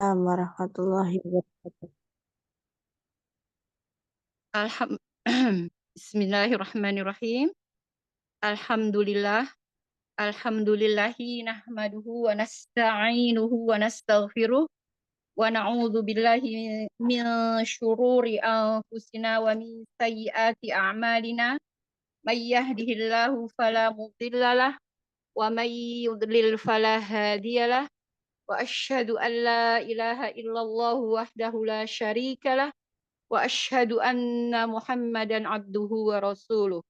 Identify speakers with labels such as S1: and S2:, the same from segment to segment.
S1: Warahmatullahi wabarakatuh.
S2: Alham Bismillahirrahmanirrahim. Alhamdulillah. Alhamdulillahi nahmaduhu wa nasta'inuhu wa nastaghfiruh wa na'udzu billahi min syururi anfusina wa min sayyiati a'malina. May yahdihillahu fala mudhillalah wa may yudlil fala hadiyalah. Wa asyhadu an la ilaha illallah wahdahu la syarikalah wa asyhadu anna Muhammadan abduhu wa rasuluh.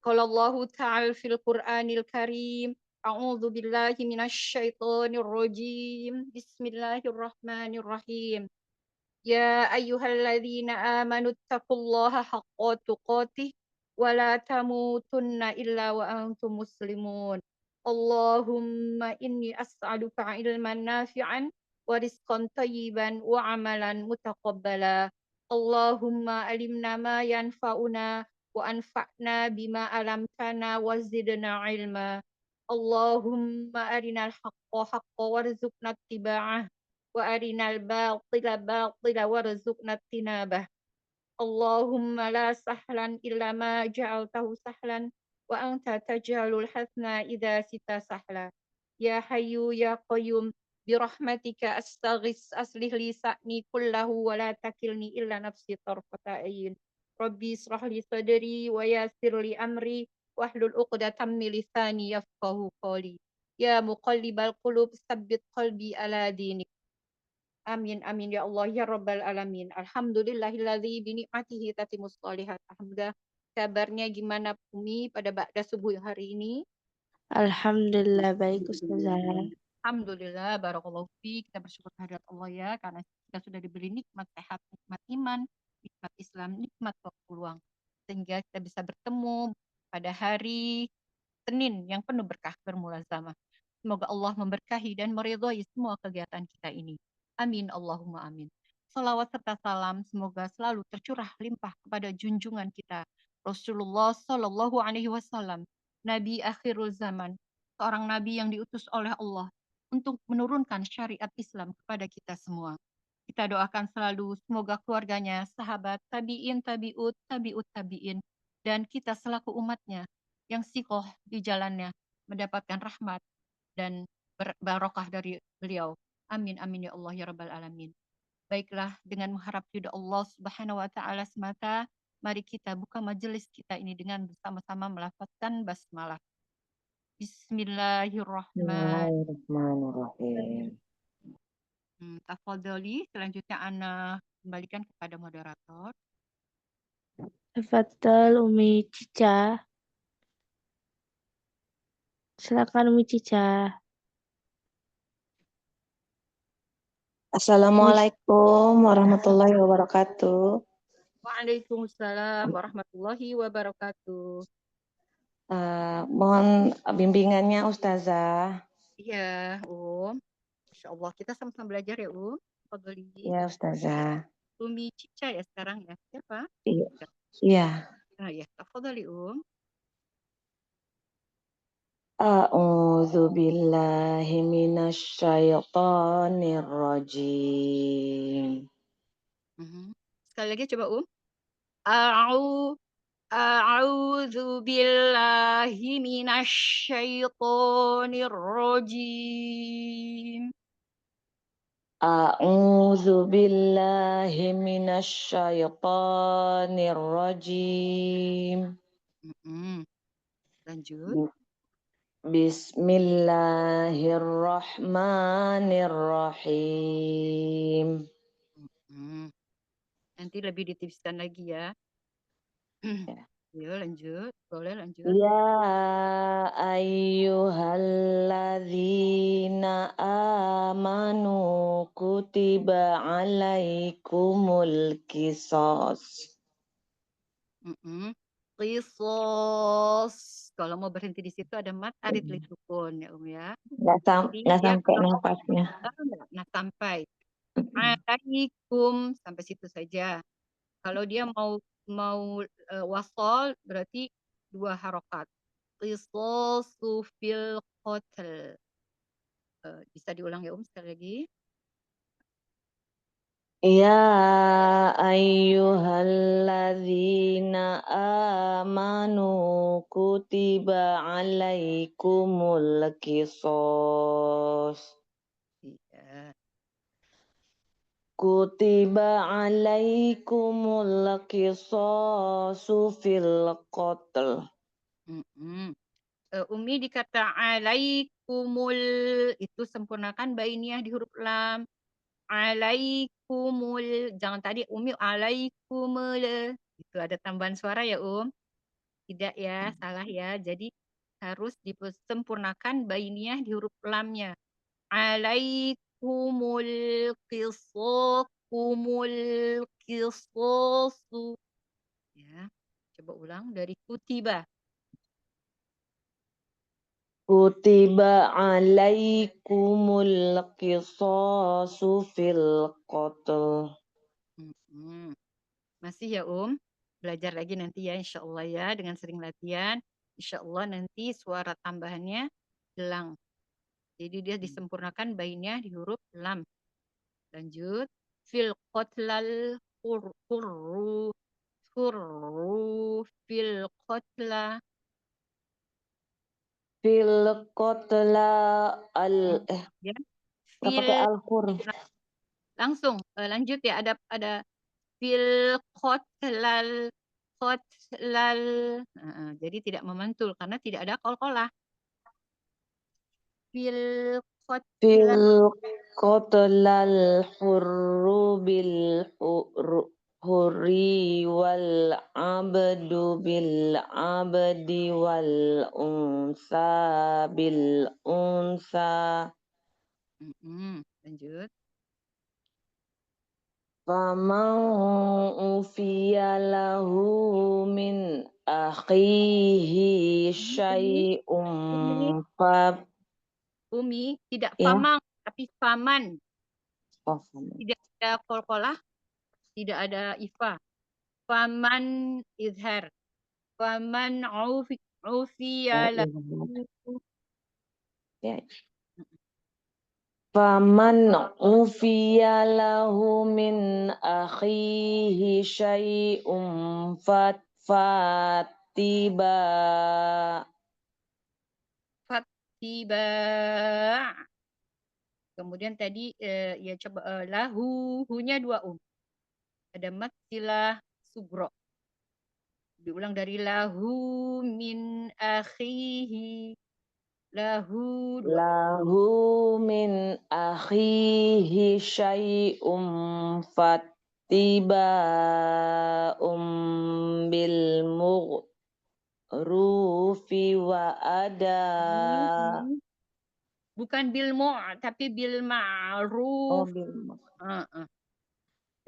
S2: Qala Allahu ta'ala fil Qur'anil Karim. A'udzu billahi minasyaitonir rajim. Bismillahirrahmanirrahim. Ya ayyuhalladzina amanu taqullaha haqqa tuqatih wa la tamutunna illa wa antum muslimun. Allahumma inni as'aluka ilman nafi'an wa rizqan thayyiban wa amalan mutaqabbala. Allahumma alimna ma yanfa'una wa anfa'na bima alamtana wa zidna ilma. Allahumma arinal haqqa haqqa warzuqna ittiba'ah wa arinal batila batila warzuqna tinabah. Allahumma la sahlan illa ma ja'altahu sahlan wa anta taj'alul hasna idza sita sahla. Ya hayyu ya qayyum bi rahmatika astaghis aslih li sa'ni kullahu wa la takilni illa nafsi tarfata ayn. Rabbi israh li sadri wa yassir li amri wahlul 'uqdatam min lisani yafqahu qawli. Ya muqallibal qulub tsabbit qalbi ala dinik. Amin amin ya Allah ya rabbal alamin. Alhamdulillahilladzi bi ni'matihi tatimmus shalihat. Alhamdulillah. Kabarnya gimana Umi pada ba'da subuh hari ini?
S1: Alhamdulillah baik Ustazah.
S2: Alhamdulillah barakallahu fi. Kita bersyukur kehadirat Allah ya karena kita sudah diberi nikmat sehat, nikmat iman, nikmat Islam, nikmat waktu luang. Sehingga kita bisa bertemu pada hari Senin yang penuh berkah bermulazamah. Semoga Allah memberkahi dan meridhai semua kegiatan kita ini. Amin Allahumma amin. Salawat serta salam semoga selalu tercurah limpah kepada junjungan kita Rasulullah Shallallahu Alaihi Wasallam, Nabi akhirul zaman, seorang nabi yang diutus oleh Allah untuk menurunkan syariat Islam kepada kita semua. Kita doakan selalu semoga keluarganya, sahabat, tabiin, tabiut, tabiut, tabiin, dan kita selaku umatnya yang sikoh di jalannya mendapatkan rahmat dan barokah dari beliau. Amin amin ya Allah ya rabbal alamin. Baiklah, dengan mengharap ridha Allah Subhanahu wa taala semata, mari kita buka majelis kita ini dengan bersama-sama melafazkan basmalah. Bismillahirrahmanirrahim.
S1: Bismillahirrahmanirrahim.
S2: Tafadholi, selanjutnya Ana kembalikan kepada moderator.
S1: Tafadhal Umi Cica. Silakan Umi Cica.
S3: Assalamualaikum warahmatullahi wabarakatuh.
S2: Waalaikumsalam warahmatullahi wabarakatuh.
S3: Mohon bimbingannya Ustazah.
S2: Iya, Masya Allah, kita sama-sama belajar ya, Fadli.
S3: Ya Ustazah.
S2: Umi Cica ya sekarang ya. Siapa?
S3: Iya. Iya.
S2: Nah ya, Fadli,
S3: A'udzu billahi minasy syaithanir rajim.
S2: Sekali lagi coba, A'udzu billahi minasy syaithanir rajim.
S3: A'udzu billahi minasy syaithanir rajim.
S2: Lanjut.
S3: Bismillahirrahmanirrahim.
S2: Nanti lebih ditipiskan lagi ya. Yuk lanjut, boleh lanjut.
S3: Ya ayyuhalladzina amanu kutiba alaikumul qisas.
S2: Qisas. Kalau mau berhenti di situ ada mat arid lisukun ya ya.
S3: Nggak
S2: Ya,
S3: sampai nafasnya.
S2: nah sampai alaikum sampai situ saja. Kalau dia mau wasol berarti 2 harokat. Qisasu fil qatl. Bisa diulang ya sekali lagi.
S3: Ya ayyuhalladzina amanu kutiba alaikumul qisas.
S2: Iya.
S3: Kutiba alaikumul qisasu fil qatl.
S2: Mm-mm. Umi dikata alaikumul itu sempurnakan bainiyah di huruf lam. Alaikumul, jangan tadi Umi alaikumul. Itu ada tambahan suara ya Tidak ya, salah ya. Jadi harus disempurnakan bainiyah di huruf lamnya. Alaikumul qisas, kumul qisasu. Ya, coba ulang dari kutiba.
S3: Kutiba alaikumul qisasu fil qatl.
S2: Mm-mm. Masih ya belajar lagi nanti ya insya Allah ya dengan sering latihan. Insya Allah nanti suara tambahannya gelang. Jadi dia disempurnakan bainnya di huruf lam. Lanjut. Fil qotlal hurru fil qotla.
S3: Fil qatla al
S2: Ya.
S3: nggak pakai
S2: Fil
S3: al-hur.
S2: langsung lanjut ya ada fil qotlal qotlal. Jadi tidak memantul karena tidak ada qalqalah. Fil qotla.
S3: Fil qatlal hurru bil hurri wal abdu bil abdi wal unsa bil unsa.
S2: Lanjut.
S3: Faman ufiya lahu min akhihi
S2: Umi, Umi,
S3: syai'um fa
S2: Umi, tidak
S3: ya.
S2: famang, tapi faman.
S3: Oh,
S2: Tidak ada kolkolah, tidak ada ifa. Faman izhar. Faman
S3: oh,
S2: ufiya
S3: iya.
S2: lahu.
S3: Ya. Faman ufiya lahu min akhihi syai'um fatiba.
S2: Fatiba. Kemudian tadi ya coba lahu, hunya dua Ada mat silah sugro. Diulang dari lahu min akhihi. Lahu dua.
S3: Lahu min akhihi syai'um bil mughrufi wa ada.
S2: Ini bukan bil tapi bil
S3: Oh,
S2: ma'ruf.
S3: bil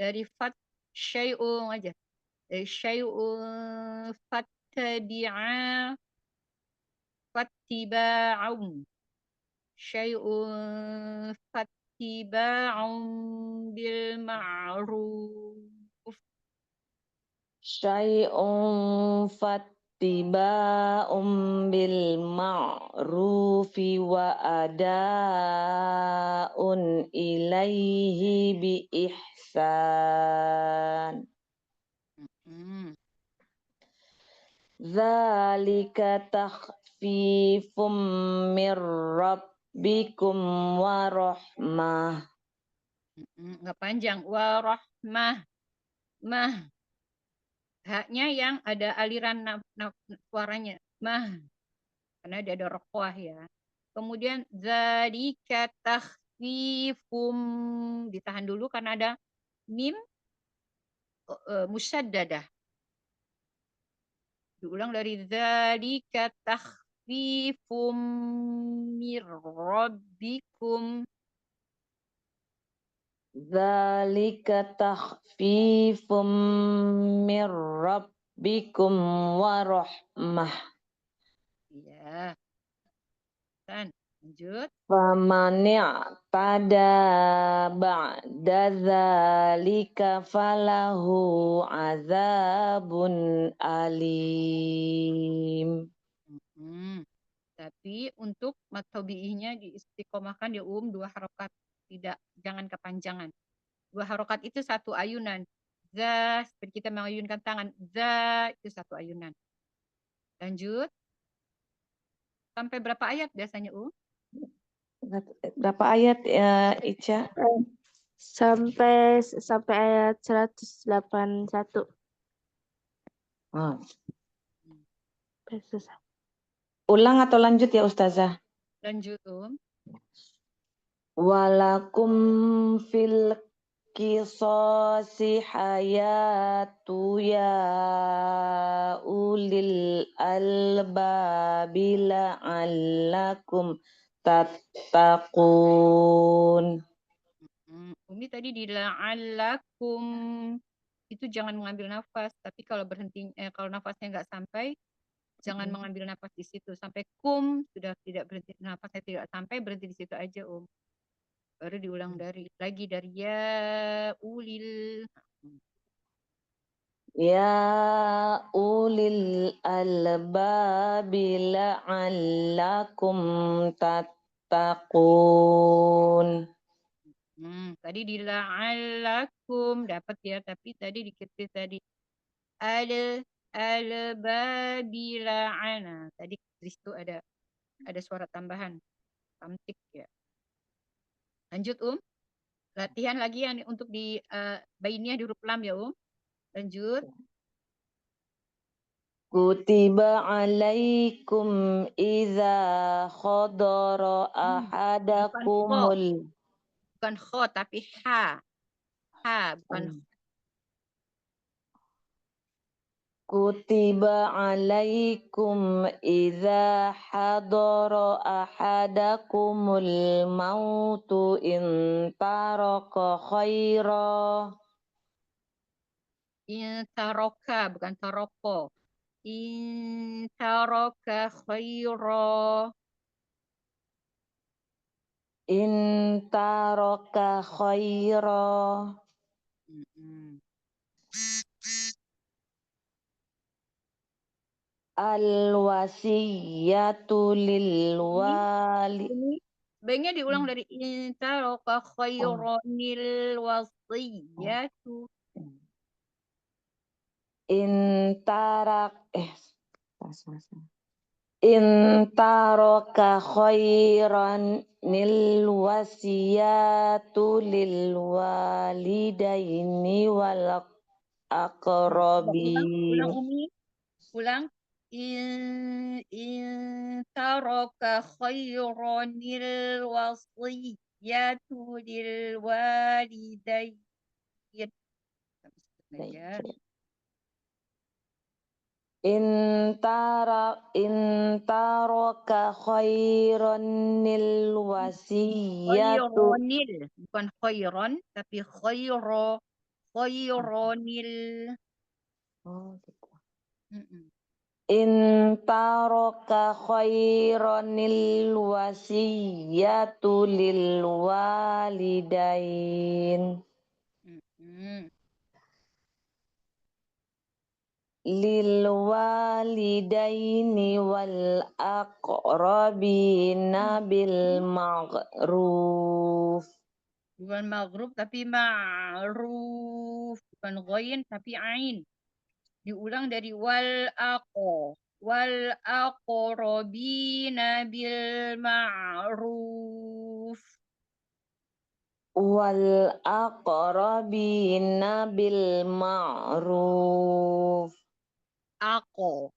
S2: Dari fat syai'un aja. Dari syai'un fattabi'a fattiba'un. Syai'un fattiba'un bil ma'ruf.
S3: syai'um fattiba'um bil ma'rufi wa ada'un ilaihi bi ihsan.
S2: Hmm.
S3: Zalika takhfifum mir rabbikum wa rahmah.
S2: Nggak panjang. Warahmah. Mah. Haknya yang ada aliran suaranya. Mah. Karena dia ada rokoah ya. Kemudian zalika takhfifum ditahan dulu karena ada mim musyaddadah. Diulang dari zalika takhfifum mir rabbikum.
S3: Zalika takhfifum mir rabbikum wa rahmah.
S2: Ya. Dan lanjut.
S3: Famani'tada ba'da zalika falahu azabun alim.
S2: Hmm. Tapi untuk mat tabi'ihnya diistiqomahkan di dua harokat. Tidak, jangan kepanjangan. 2 harokat itu 1 ayunan. Za, seperti kita mengayunkan tangan. Za, itu 1 ayunan. Lanjut. Sampai berapa ayat biasanya,
S3: Berapa ayat Ica?
S1: Sampai ayat 181.
S3: Oh.
S1: Susah.
S3: Ulang atau lanjut ya Ustazah?
S2: Lanjut,
S3: Walakum fil qisasi hayatu ya ulil albabi la'allakum tattaqun.
S2: Umi tadi di la'allakum itu jangan mengambil nafas, tapi kalau kalau nafasnya nggak sampai, jangan mengambil nafas di situ. Sampai kum sudah tidak berhenti, nafasnya tidak sampai, berhenti di situ aja, Baru diulang lagi dari ya ulil.
S3: Ya ulil albabi la'allakum tattaqun.
S2: Tadi di la'allakum dapat ya, tapi tadi dikit tadi al-babi la'ana. Tadi di situ ada suara tambahan. Tamtik ya. Lanjut, Latihan lagi yang untuk di bainnya di huruf lam ya, Lanjut.
S3: Kutiba alaikum idza khadara ahadakumul.
S2: Bukan kho tapi ha. Bukan
S3: Kutiba alaikum idza hadara ahadakumul mautu in taraka khaira.
S2: Intaroka, bukan taroko. Intaroka khaira.
S3: In taraka khaira. Al-wasiyatu lil wali.
S2: Ini sebaiknya diulang dari intaroka khaironil wasiyatu.
S3: Intaraka khairan nil wasiyatu lil walidaini wal aqrabin.
S2: Ulang Umi. Ulang. In taraka khaironil wasiyatu lil walidain.
S3: Intaraka khairan nil wasiyatu.
S2: Khaironil, bukan khairon, tapi khaironil.
S3: Oh, gitu. In taraka khairanil wasiyatu lil walidain. Lil walidaini wal aqrabina bil ma'ruf.
S2: Bukan maghrub tapi ma'ruf. Bukan ghain tapi ain. Diulang dari wal aqrabina bil ma'ruf.
S3: Wal aqrabina bil ma'ruf.
S2: Ako.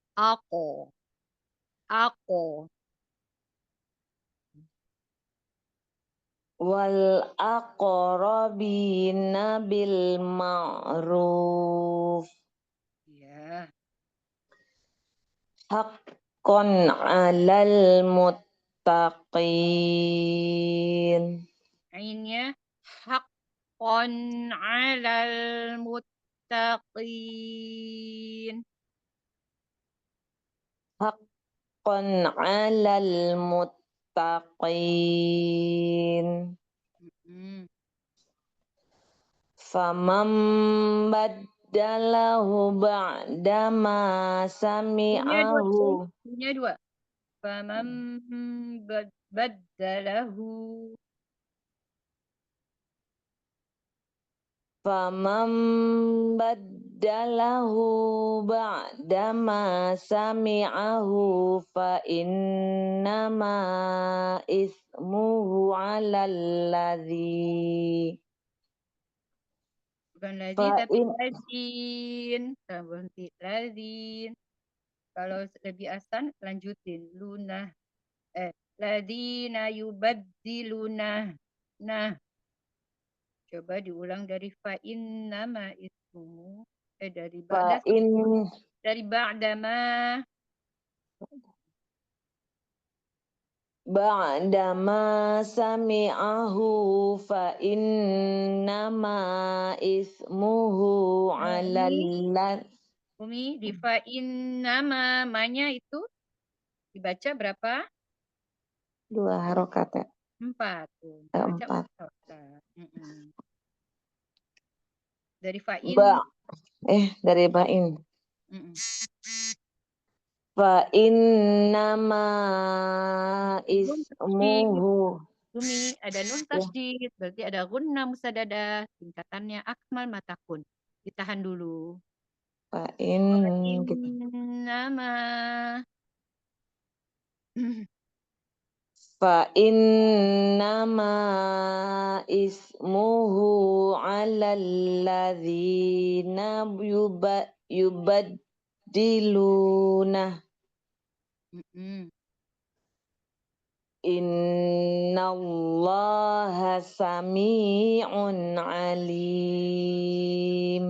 S3: Wal aqrabina bil ma'ruf.
S2: Ya.
S3: Haqqan 'alal muttaqin.
S2: Ainnya haqqan 'alal muttaqin.
S3: Haqqan 'alal muttaqin. Faman baddalahu ba'dama sami'ahu.
S2: Punya dua. Faman baddalahu.
S3: Faman baddalahu ba'dama sami'ahu fa innama ismuhu 'alal ladzi
S2: Bukan ladzi
S3: fa
S2: tapi
S3: in
S2: lazin. Kita berhenti lazin. Kalau lebih asan lanjutin lunah. Ladzina yubaddiluna. Nah, coba diulang dari fa innama ismuhu. Dari
S3: fa
S2: ba'da
S3: in
S2: dari ba'dama.
S3: ba'dama sami'ahu fa innama ismuhu 'alal ladzi
S2: Umi di fa innama manya itu dibaca berapa?
S3: 2 harokat ya.
S2: 4 tuh. Baca
S3: 4.
S2: 4 harokat. Dari fa
S3: Ba dari ba'in. Fa innama
S2: Nun tasydid.
S3: ismuhu
S2: Umi ada nun tasydid, berarti ada gunna musadadah, tingkatannya akmal matakun. Ditahan dulu.
S3: fa in
S2: Fa
S3: gitu.
S2: innama
S3: Fa innama ismuhu 'alal ladzina yubaddiluna innallaha sami'un 'alim.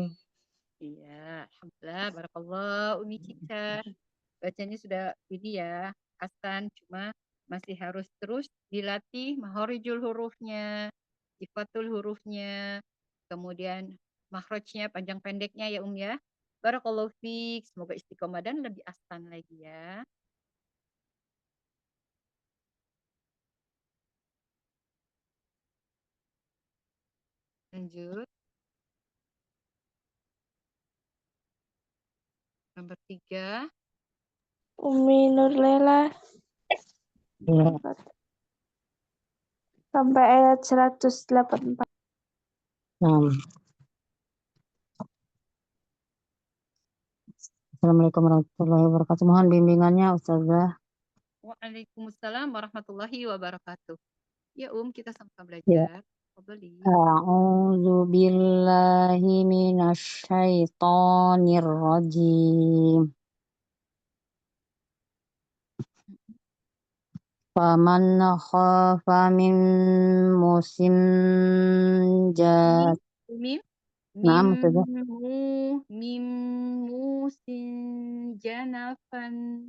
S2: Iya, alhamdulillah, barakallah, Umi Cica. Bacanya sudah ini ya, hasan, cuma masih harus terus dilatih mahorijul hurufnya, sifatul hurufnya, kemudian makhrajnya, panjang pendeknya ya ya. Barakallahu fiik, semoga istiqomah dan lebih asan lagi ya. Lanjut. Nomor 3.
S1: Umi Nurlela sampai ayat 184.
S4: Assalamualaikum warahmatullahi wabarakatuh. Mohon bimbingannya Ustazah.
S2: Waalaikumsalam warahmatullahi wabarakatuh. Ya kita sama-sama
S4: Ya.
S2: belajar. Fadhali.
S4: A'udzu billahi minasyaitonir rajim. Faman khafa min musim
S2: Mim,
S4: Naam,
S2: mim,
S4: Ustazah.
S2: mim, musin, janafan,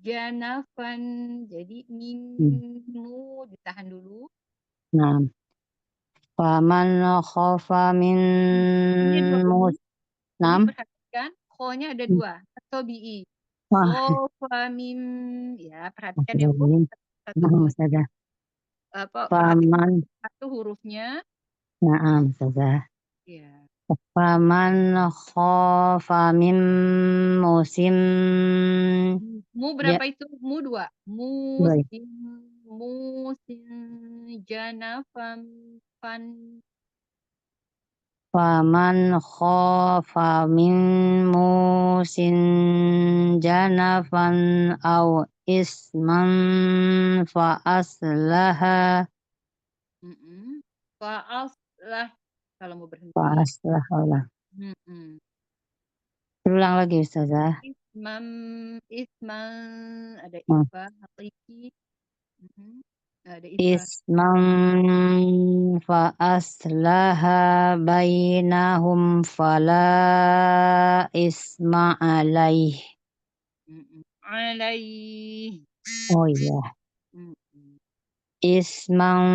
S2: janafan. Jadi mimmu ditahan dulu.
S4: Naam. Faman khafa min
S2: Ini dua
S4: mus.
S2: Umi
S4: Naam.
S2: perhatikan, kho-nya ada 2 atau bi.
S4: Wah,
S2: Khofa mim, ya perhatikan ya satu
S4: Naam, Ustazah.
S2: perhatikan
S4: Faman,
S2: satu hurufnya.
S4: naam, Ustazah.
S2: Ya.
S4: Faman khafa min musim
S2: Mu
S4: ya,
S2: berapa itu? Mu 2.
S4: baik.
S2: Musin, janafan, fan.
S4: Faman khafa min musin janafan aw isman fa aslaha
S2: Fa'aslah kalau mau
S4: fa
S2: berhenti.
S4: aslaha.
S2: Mm-mm.
S4: Ulang lagi Ustazah.
S2: Isman ada
S4: Hmm.
S2: ifa hakiki. Ada ifa.
S4: Isman fa aslaha bainahum fala isma alaih.
S2: Alaih.
S4: Oh iya.
S2: Mm-mm.
S4: Isman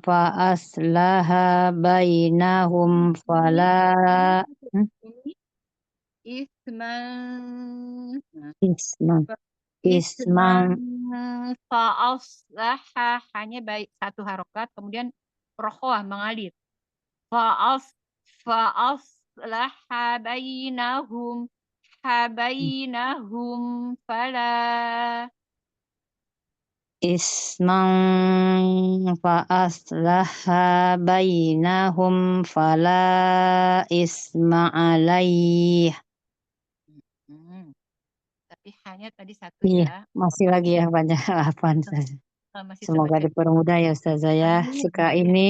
S4: fa aslaha bainahum fala
S2: Isman. Nah,
S4: isman
S2: Isman
S4: isman
S2: fa'aslaha hanya baik satu harokat, kemudian rokhwah mengalir. Fa'aslaha bainahum habainahum fala
S4: isman fa'aslaha bainahum fala isma alaih.
S2: Tapi hanya tadi satu
S4: Iya,
S2: ya.
S4: masih lagi ya banyak hafal Ustazah.
S2: Masih
S4: Semoga
S2: terbaca.
S4: dipermudah ya Ustazah ya.
S2: Amin,
S4: Suka
S2: amin.
S4: ini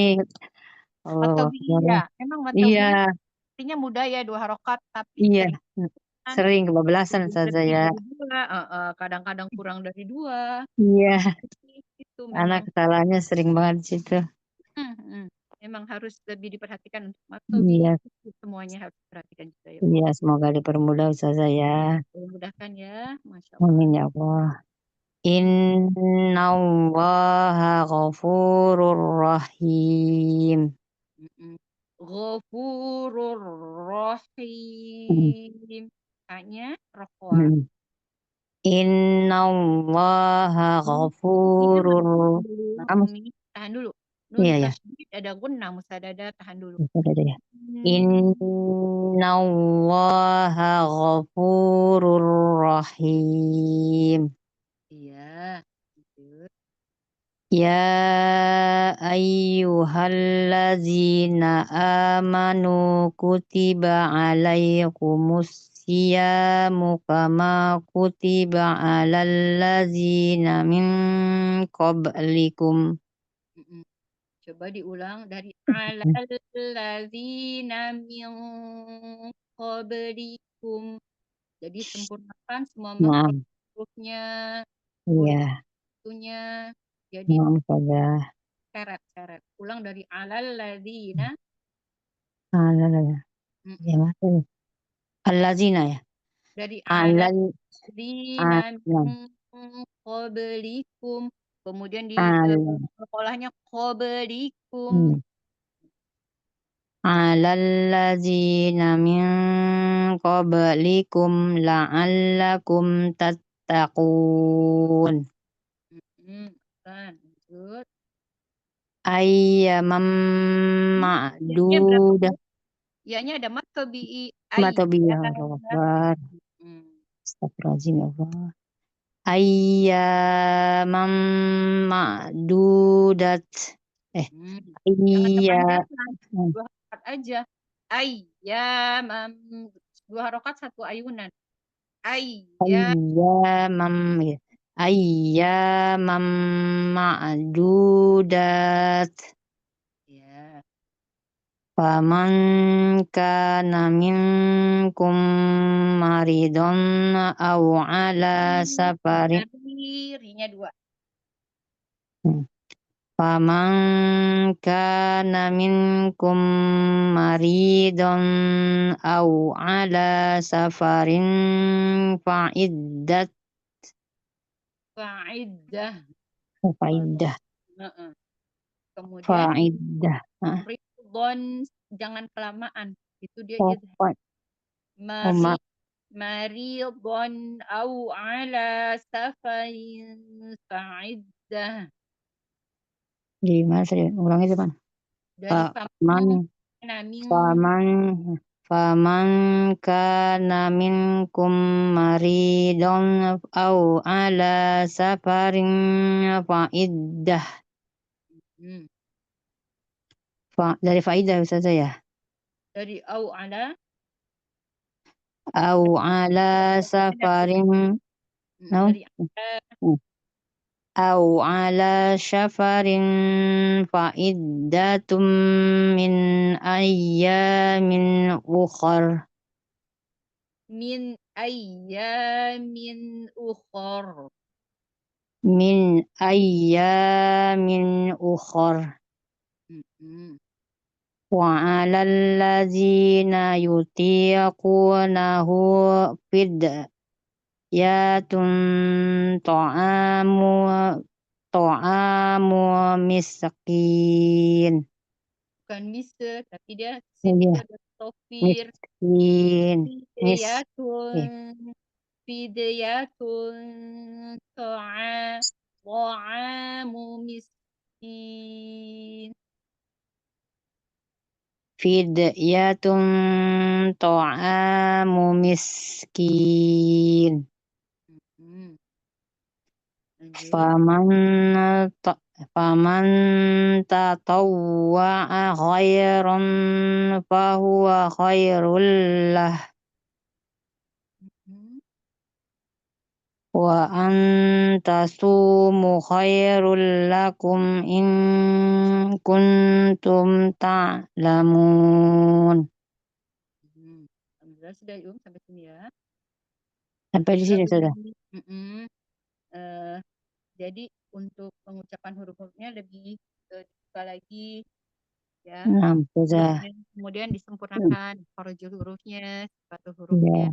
S4: Allah
S2: Matobiyah. Emang
S4: iya,
S2: matobiyah artinya mudah ya 2 harokat, tapi
S4: iya.
S2: sering kan
S4: Sering kebablasan Ustazah
S2: lebih
S4: ya.
S2: dari 2, kadang-kadang kurang dari 2.
S4: Iya,
S2: Itu
S4: anak
S2: memang
S4: kesalahannya sering banget di situ.
S2: memang harus lebih diperhatikan untuk
S4: Iya,
S2: matobiyah. Semuanya harus diperhatikan juga ya.
S4: iya. Semoga dipermudah Ustazah ya.
S2: Mudah-mudahan ya, Masya
S4: Amin
S2: Allah.
S4: ya Allah. Innallaha ghafurur rahim.
S2: Ghafurur Rahim. Kayaknya rokoa.
S4: Hmm. Innallaha ghafurur
S2: Umi, tahan dulu. Nun
S4: Iya ya.
S2: tasydid ada gunnah musadada, tahan dulu.
S4: Sudah ya. Innallaha ghafurur rahim.
S2: Iya. Lanjut.
S4: Ya ayyuhallazina amanu kutiba alaikumus siyamu kama kutiba alal ladzina min qablikum.
S2: Coba diulang dari alalladzina min qablikum. Jadi sempurnakan semua
S4: Maaf,
S2: hurufnya,
S4: iya,
S2: hurufnya. Jadi
S4: maaf saja.
S2: syarat-syarat. Ulang dari alalladzina.
S4: Ya, masih. Allazina ya.
S2: Dari
S4: Alal
S2: alalladzina
S4: alam.
S2: min qablikum. Kemudian di
S4: Al
S2: sekolahnya qablikum.
S4: alallazina min qablikum la'allakum tattaqun.
S2: Kan, lanjut.
S4: Ayyamam
S2: Ianya berapa
S4: ma'dudah.
S2: huruf? Ianya ada mat tabi'i
S4: Matobiyah Akbar. Astagfirullahaladzim ya Allah. Ayyamam ma'dudat.
S2: Jangan
S4: Iya.
S2: kepanjangan, 2 harokat aja. Ayyamam, 2 harokat 1 ayunan.
S4: Ayyamam ya. Ayyamam ma'dudat.
S2: Ya.
S4: Faman kana minkum maridun aw ala safarin.
S2: Rinya 2.
S4: Faman kana minkum maridun aw ala safarin fa'iddat.
S2: Fa'iddah.
S4: Fa'iddah.
S2: Kemudian
S4: Fa'iddah.
S2: ridhon, jangan kelamaan. Itu dia
S4: Fa'iddah.
S2: maridhon au ala safarin fa'iddah.
S4: Di mana tadi? Ulangi depan.
S2: Dari
S4: Faman faman kana minkum maridun au ala safarin fa'iddah. Dari faidah saja ya.
S2: Dari au ala
S4: safarin
S2: dari
S4: au ala safarin fa'iddatum min ayyamin ukhar.
S2: min ayyamin ukhar.
S4: Min ayyamin ukhar. Wa 'alal ladzina yutiqunahu fidyatun ta'amu miskin.
S2: Bukan mise, tapi dia
S4: Oh,
S2: itu
S4: iya.
S2: ada tofir.
S4: Miskin.
S2: Fidyatun ta'amu miskin.
S4: Fidyatun ta'amu miskin.
S2: Lanjut.
S4: faman tatawwa'a khairan fahuwa khairul lah
S2: Hmm.
S4: wa antasumu khairul lakum in kuntum ta'lamun.
S2: Alhamdulillah sudah sampai sini ya.
S4: Sampai di sini sudah.
S2: Eh, jadi untuk pengucapan huruf-hurufnya lebih dibuka lagi ya.
S4: Nah, sudah.
S2: Kemudian disempurnakan korojul hurufnya, sifat
S4: Ya,
S2: hurufnya.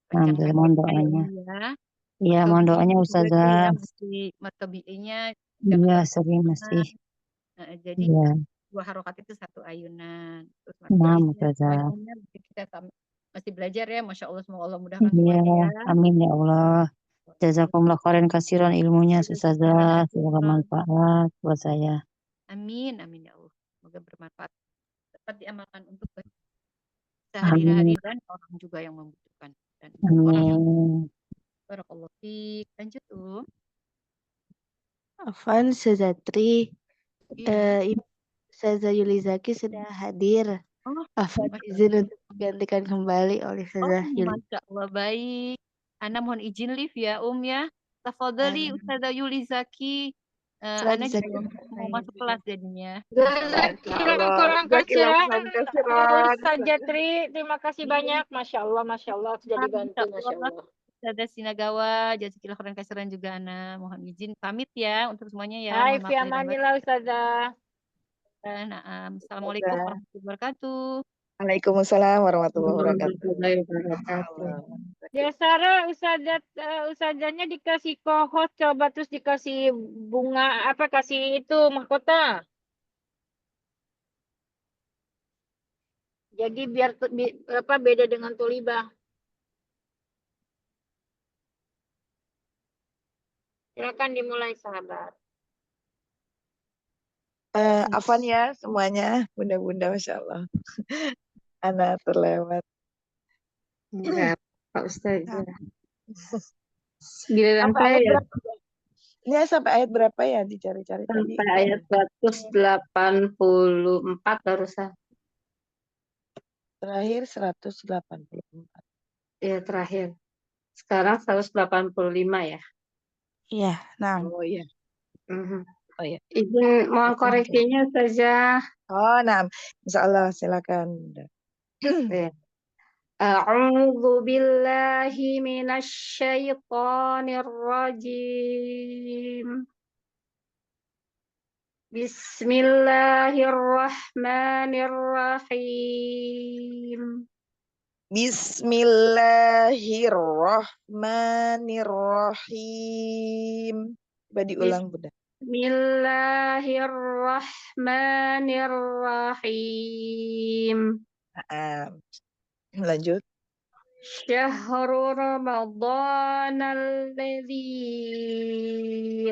S2: Kencangkan
S4: mohon
S2: baca ya
S4: doanya.
S2: Umi ya.
S4: Iya, mohon doanya
S2: Juga tuh ya
S4: Ustazah.
S2: masih matobi'inya jangan
S4: Iya,
S2: terlalu
S4: sering masih.
S2: Nah, jadi
S4: Iya,
S2: 2 harokat itu 1 ayunan. Terus
S4: nah,
S2: jenisnya
S4: Ustazah.
S2: ayunannya kita masih belajar ya. Masya Allah, semoga Allah mudahkan
S4: Iya,
S2: semuanya ya.
S4: amin ya Allah. Jazakumullah khairan kasiran ilmunya Ustazah. Semoga manfaat buat saya.
S2: Amin, amin ya Allah. Semoga bermanfaat. Dapat diamalkan untuk
S4: Amin.
S2: sehari-hari dan orang juga yang membutuhkan. Dan orang
S4: Amin.
S2: barakallahu fiik. Lanjut tuh.
S1: Afan Sezatri,
S2: Iya.
S1: Ustazah Yulizaki sudah hadir.
S2: Oh,
S1: Afan
S2: Masya
S1: izin untuk digantikan kembali oleh Ustazah Yuli.
S2: Masya Allah, baik. Ana mohon izin live ya, ya. Tafadhali Ustazah Yulizaki. Ana juga mau masuk kelas jadinya.
S5: Kurang kasihan. Ustazah Tri, terima kasih banyak. Masya Allah sudah dibantu, Masya Allah.
S2: Ustazah Sinagawa, jazakillah khairan kasiran juga Ana. Mohon izin pamit ya untuk semuanya ya.
S5: Hai,
S2: Mohon maaf
S5: fi
S2: lahir dan
S5: amanillah Ustazah.
S2: batin. Assalamualaikum warahmatullahi wabarakatuh.
S6: Waalaikumsalam warahmatullahi wabarakatuh.
S5: Ya Sarah, ustazahnya dikasih co-host, coba terus dikasih bunga, kasih itu mahkota. Jadi biar beda dengan tulibah. Silakan dimulai sahabat.
S6: Afan ya semuanya, bunda-bunda, Masya Allah. Anak terlewat.
S7: Enggak, Pak Ustazah. Giliran
S6: Sampai
S7: saya
S6: ayat
S7: ya,
S6: berapa? Ini sampai ayat berapa ya dicari-cari tadi?
S7: sampai ayat 184 barusan.
S6: Terakhir 184.
S7: Ya, terakhir. Sekarang 185 ya.
S1: Iya, nah.
S6: Oh iya.
S7: Mhm.
S6: Oh iya.
S7: Izin mohon koreksinya saja.
S6: Oh, nah. Insya Allah silakan.
S7: Ya. A'udzu billahi minasy syaithanir rajim. Bismillahirrahmanirrahim.
S6: Bismillahirrahmanirrahim. Coba diulang, Bunda.
S7: Bismillahirrahmanirrahim.
S6: Lanjut.
S7: Syahrul Ramadan alladzi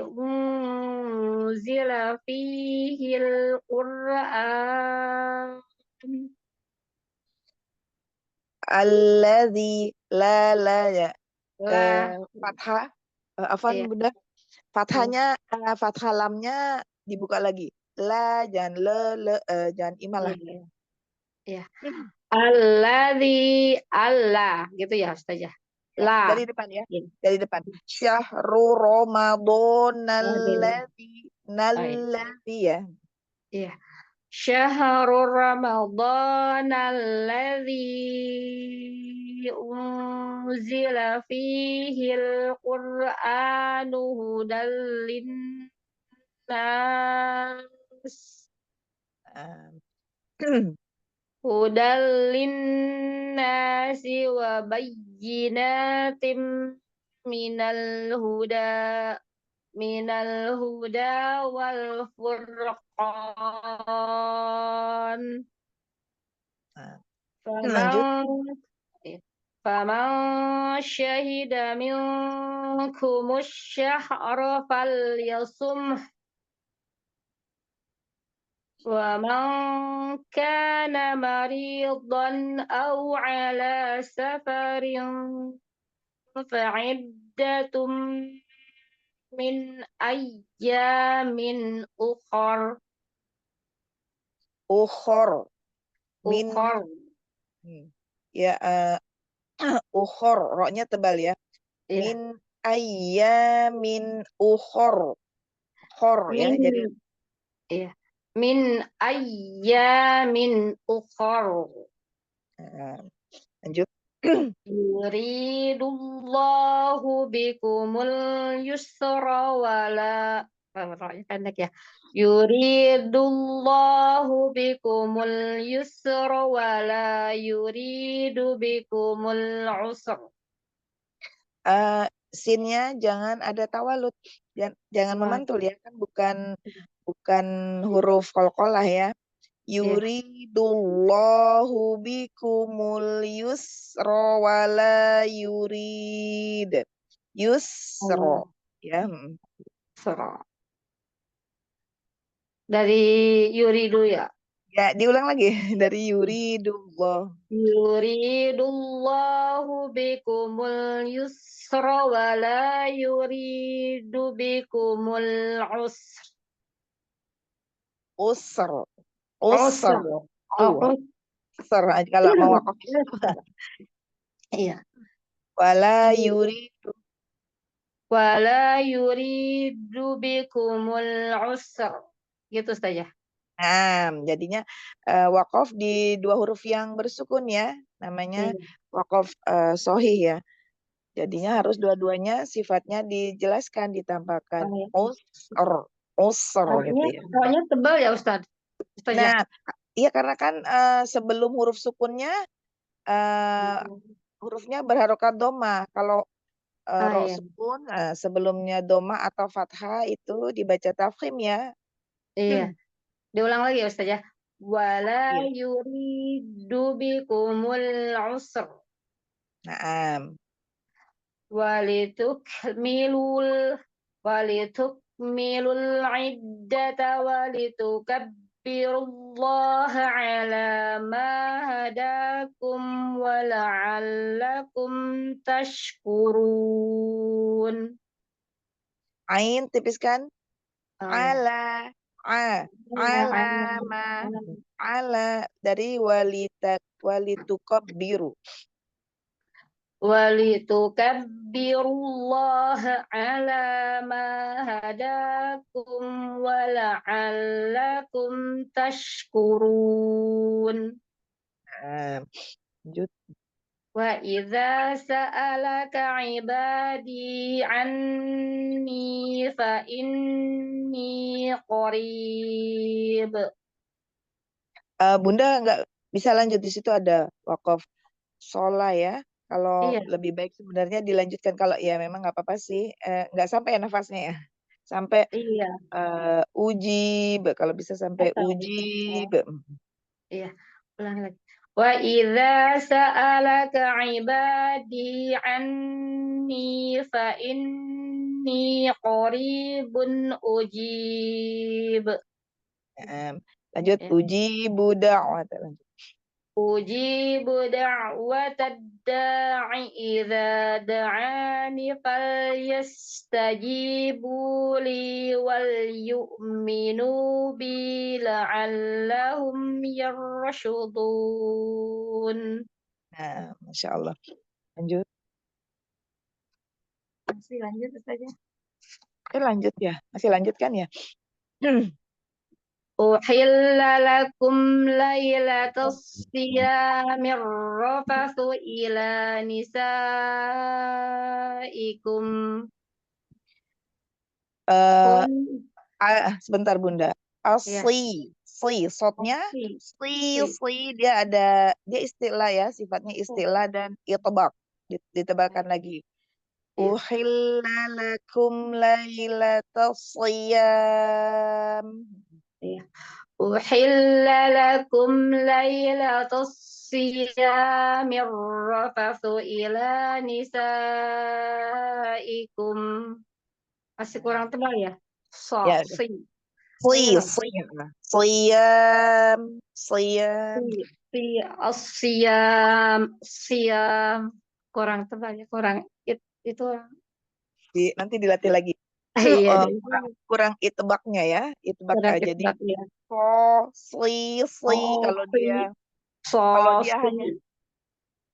S7: unzila fihil Qur'an.
S6: Alladzi la ya.
S7: La.
S6: Fathah. Afan
S7: Iya.
S6: Bunda. Fathahnya, fathah lamnya dibuka lagi. La, jangan jangan imalah.
S7: Iya. Alladzi Allah gitu ya Ustazah. La.
S6: Dari depan ya. Dari depan. Syahrul Ramadan alladzi ya.
S7: Iya. Syahrul Ramadan alladzi unzila fihil Qur'anu hudal linnas. Hudal linnasi wa bayyinatim minal huda wal furqan. Faman syahida minkumus syahra falyasumh. Wa man kana maridan aw ala safarin fa'iddatum min ayyamin ukhar.
S6: Ukhor. Min.
S7: Ukhar.
S6: Ya, ukhor. Roknya tebal ya.
S7: Iya.
S6: Min ayyamin ukhor. Khor ya.
S7: Min,
S6: Jadi
S7: iya. Min ayyamin ukhar.
S6: lanjut.
S7: Yuridullahu bikumul yusra wala roknya pendek ya. Yuridullahu bikumul yusra wala yuridu bikumul usra.
S6: Sinnya jangan ada tawalut. Jangan memantul ya, kan bukan huruf qalqalah ya. Yuridullahu bikumul yusra wala yurid. Yusra ya.
S7: Usra. Dari yuridu ya.
S6: Ya, diulang lagi dari yuridullah.
S7: Yuridullahu bikumul yusra wala yuridu bikumul usra.
S6: Usr.
S7: Usra.
S6: Usr.
S7: Oh,
S6: Usr. Kalau mau wakaf.
S7: iya.
S6: Wala yuridu.
S7: Wala yuridu bikumul usra. Gitu saja.
S6: Nah, jadinya wakaf di dua huruf yang bersukun ya. Namanya wakaf sohih ya. Jadinya harus dua-duanya sifatnya dijelaskan, ditambahkan. Usr gitu ya.
S7: Roknya tebal ya Ustaz?
S6: Nah, iya karena kan sebelum huruf sukunnya hurufnya berharokat doma. Kalau ro
S7: iya.
S6: sukun sebelumnya doma atau fathah itu dibaca tafkhim ya.
S7: Iya. Diulang lagi ya Ustaz ya. Wala
S6: Iya.
S7: yuridu bikumul usra.
S6: Naam.
S7: Walitukmilul iddata walitukabbirullaha ala ma hadakum wa la'allakum tashkurun.
S6: Ain tipiskan. Ala. Ala dari walitukabbiru.
S7: Walitukabbirullaha ala ma hadakum wa la'allakum tashkurun.
S6: Lanjut.
S7: Wa idza sa'alaka ibadi anni fa inni qarib.
S6: Bunda nggak bisa lanjut, di situ ada wakaf sholah ya. Kalau lebih baik sebenarnya dilanjutkan, kalau ya memang nggak apa-apa sih. Nggak sampai ya nafasnya ya. Sampai ujib, kalau bisa sampai ujib.
S7: Iya, ulang lagi. Wa idza sa'alaka ibadi anni fa inni qaribun ujib.
S6: Lanjut, ujibu da'wat. Lanjut.
S7: Ujibu da'watad da'i idza da'ani falyastajibu li wal yu'minu bi la'allahum yarshudun.
S6: Nah, Masya Allah. Lanjut.
S7: Masih lanjut saja.
S6: Lanjut ya. Masih lanjutkan ya.
S7: Uhilla lakum laylatas siyamir rafathu ila nisaikum.
S6: Sebentar Bunda. Asli, sotnya, dia istilah ya, sifatnya istilah dan itbaq, ditebalkan lagi. Uhilla lakum laylatas siyam.
S7: Uhilla lakum laylatas siyamir rafathu ila nisaikum. Masih kurang tebal ya?
S6: Siam. Kurang tebal ya, kurang itu. Nanti dilatih lagi.
S7: Iya,
S6: kurang itbaknya ya, itbak.
S7: kurang
S6: Jadi
S7: ketebak ya.
S6: sli kalau dia kalau dia hanya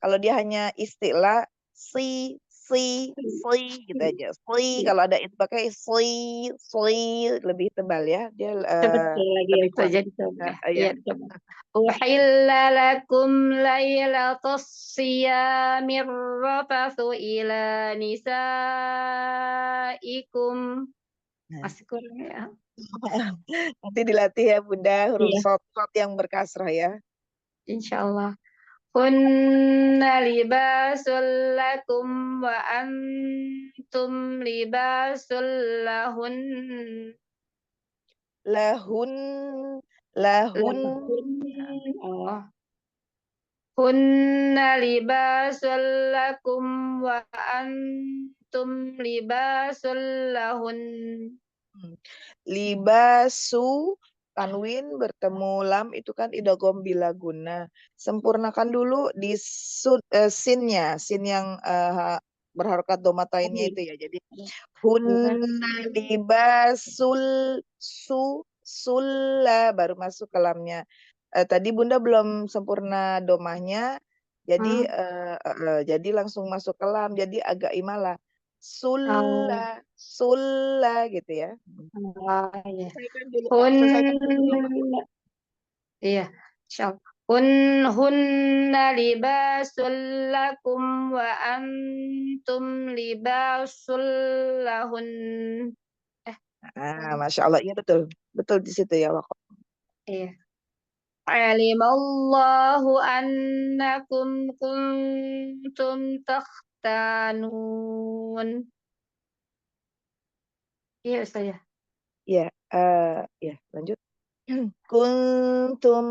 S6: kalau dia hanya istilah si gitu aja. Kalau ada itbaknya sli lebih tebal ya. Dia
S7: Sebentar lagi ya
S6: lebih kuat.
S7: Ustazah dicoba.
S6: Iya.
S7: Iya, coba. Uhilla lakum laylatus siyamir rafathu ila nisaikum.
S6: Nah,
S7: Masih kurang ya.
S6: nanti dilatih ya Bunda huruf
S7: Iya,
S6: short yang berkasrah ya.
S7: insyaallah. Hunna libasul lakum wa antum libasul lahun.
S6: Lahun
S7: Lahun. Oh. Hunna libasul lakum wa antum libasul lahun.
S6: Libasu tanwin bertemu lam itu kan idgham bilaguna. Sempurnakan dulu di sinnya, sin yang berharokat domatainnya itu ya. Jadi hunna libasul sulla baru masuk ke lamnya. Tadi Bunda belum sempurna domahnya. Jadi jadi langsung masuk ke lam. Jadi agak imalah. Sulla gitu ya.
S7: Iya.
S6: Selesaikan dulu.
S7: Iya, insyaallah. Hunna libasul lakum wa antum libasul lahun.
S6: Masya Allah, iya betul, betul di situ ya Wako.
S7: Iya. Alimallahu annakum kuntum takhtanun. Iya, saya.
S6: Iya, ya lanjut. Kuntum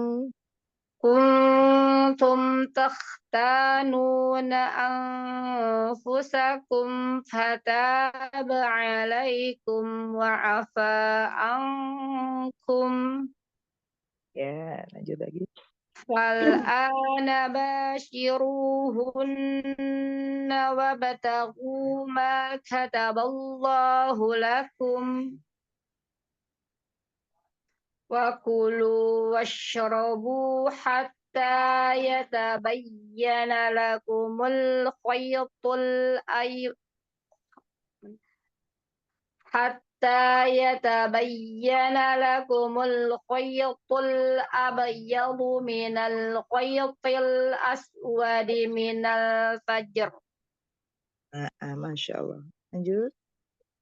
S7: Kuntum takhtanuna anfusakum fataba alaikum wa afa ankum.
S6: ya lanjut lagi.
S7: Fal'ana bashiruhunna wabtaghu ma kataballahu lakum wa kulu washrabu hatta yatabayyana lakumul khaytul حتى يتبين لكم الخيط الأبيض من الخيط الأسود من الفجر
S6: Masya Allah. Lanjut.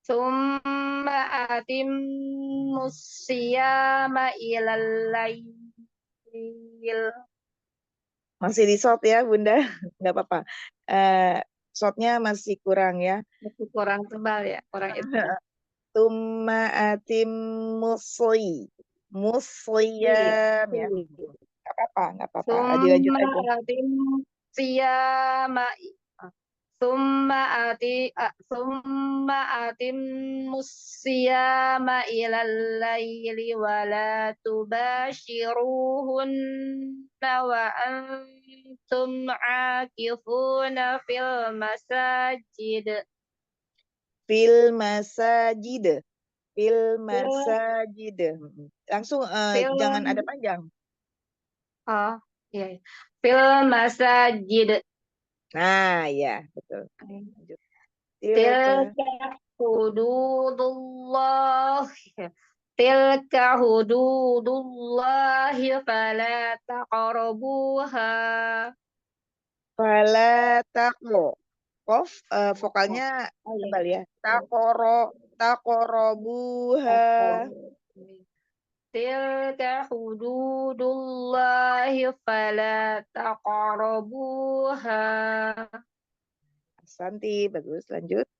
S7: ثم أتموا الصيام إلى الليل.
S6: Masih di short ya Bunda, nggak apa-apa. Shortnya masih kurang ya.
S7: Masih kurang tebal ya, kurang itu.
S6: Tumma atim musliyam ya. Nggak apa-apa. Dilanjut aja.
S7: Summa atim siyama summa atim siyama ilal laili wa la tubashiruhunna wa antum akifuna fil masajid.
S6: Langsung
S7: Fil
S6: jangan ada panjang.
S7: Oh, iya. Fil masajid.
S6: Nah, ya, betul. Lanjut.
S7: Tilka hududullah. Tilka hududullahi fala taqrabuha.
S6: Fala taqro. Qaf vokalnya tebal ya. Taqorobuha.
S7: Tilka hududullahi fala taqrabuha.
S6: Santi, bagus. Lanjut.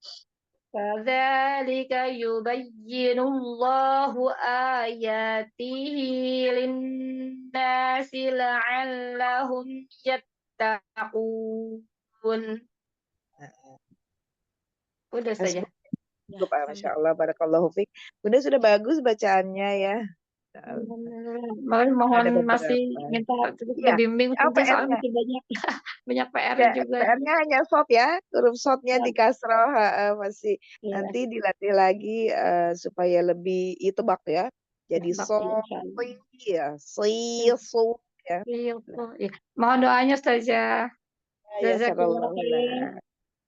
S7: Kadzalika yubayyinullahu ayatihi linnasi la'allahum yattaqun. Udah saja.
S6: Masya Allah, barakallahu fiik. Bunda sudah bagus bacaannya ya.
S2: Mohon
S6: Ada
S2: masih
S6: beberapa.
S2: minta
S6: Iya,
S2: dibimbing Ustazah, soalnya
S6: PR-nya.
S2: masih banyak PR-nya juga.
S6: PR-nya hanya short ya, huruf shortnya
S2: Ya,
S6: di kasroh, masih
S2: iya,
S6: nanti dilatih lagi supaya lebih itebak ya. Jadi
S2: bakti insyaallah.
S6: ya, so ya.
S2: Iya, iya. Mohon doanya Ustazah.
S6: Ya,
S2: Jazakallah
S6: sarallahu
S2: khair.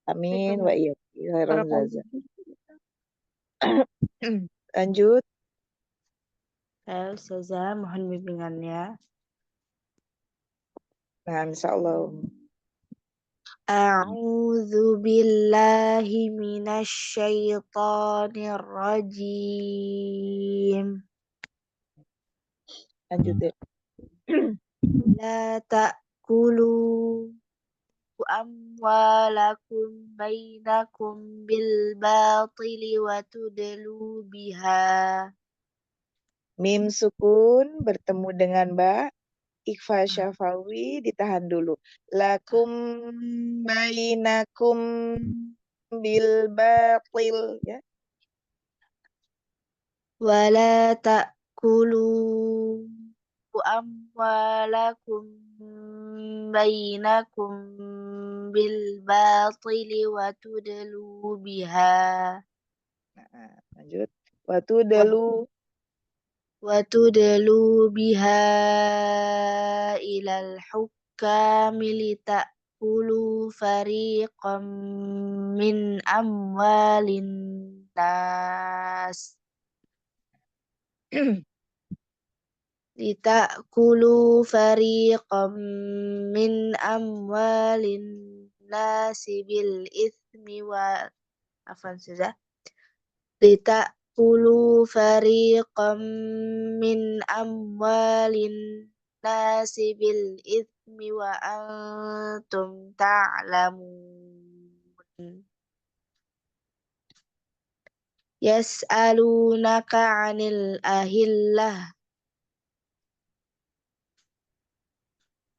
S6: Amin wa iya khairan
S2: Barakallahu.
S6: zaza. Lanjut.
S1: Ustazah, mohon bimbingannya.
S6: Nah, insyaallah.
S1: A'udzu billahi minasy syaithanir rajim.
S6: Lanjut ya.
S1: La ta'kulu amwalakum bainakum bil batili wa tudlu biha.
S6: Mim sukun bertemu dengan ba, ikhfa syafawi ditahan dulu. Lakum bainakum bil batil ya.
S1: Wala ta'kulu amwalakum bainakum bil batili wa tudlu biha.
S6: Nah, lanjut. Watu dalu
S1: Wa tudlu biha ilal hukami litakulu fariqam min amwalin nas. Litakulu fariqam min amwalin nasi bil ithmi wa afan sudah. Litakulu fariqam min amwalin nasi bil ithmi wa antum ta'lamun. Yas'alunaka 'anil ahillah.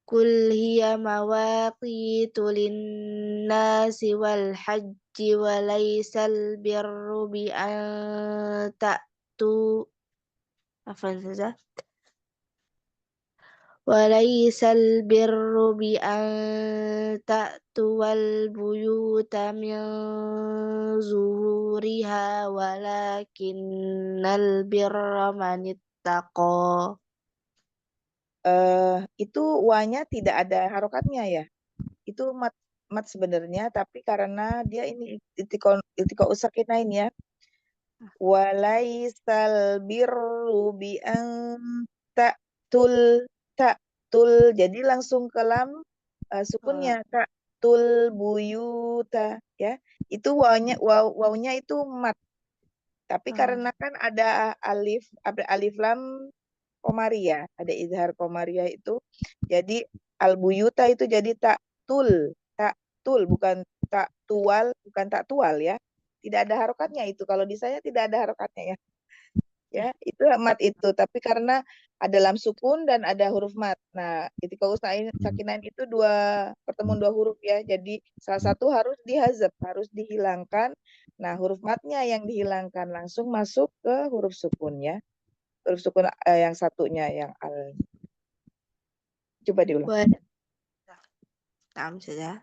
S1: Kul hiya mawaqitu linnasi wal hajji wa laysal birru bi an ta'tu afwan saja wa laysal birru bi an ta'tu wal buyuta min zuhuriha walakinnal birra manittaqa.
S6: itu wanya tidak ada harokatnya ya. Itu mat sebenarnya, tapi karena dia ini iltiqa usakinain ya. Walaisal birru bi an ta'tul. Jadi langsung ke lam sukunnya ta'tul buyuta ya. Itu wawnya itu mat. Tapi karena kan ada alif lam komaria, ada izhar komaria itu. Jadi al-buyuta itu jadi taktul, bukan taktual ya. Tidak ada harokatnya itu. Kalau di saya tidak ada harokatnya ya. Ya, itu mat itu. Tapi karena ada lam sukun dan ada huruf mat. Nah, ketika sakinain itu pertemuan dua huruf ya. Jadi salah satu harus dihazab, harus dihilangkan. Nah, huruf matnya yang dihilangkan langsung masuk ke huruf sukun ya. Huruf sukun yang satunya yang al. Coba diulang.
S1: Saja.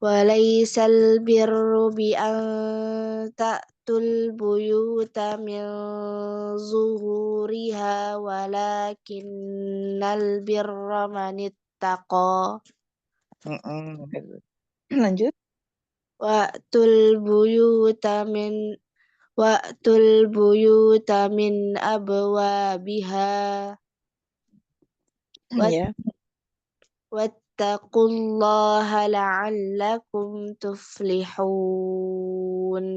S1: Walaisal birru bi an ta'tul buyuta min zuhuriha walakinnal birra manittaqa.
S6: Lanjut.
S1: Wa'tul buyuta min abwabiha.
S6: Ya.
S1: Wattaqullaha la'allakum tuflihun.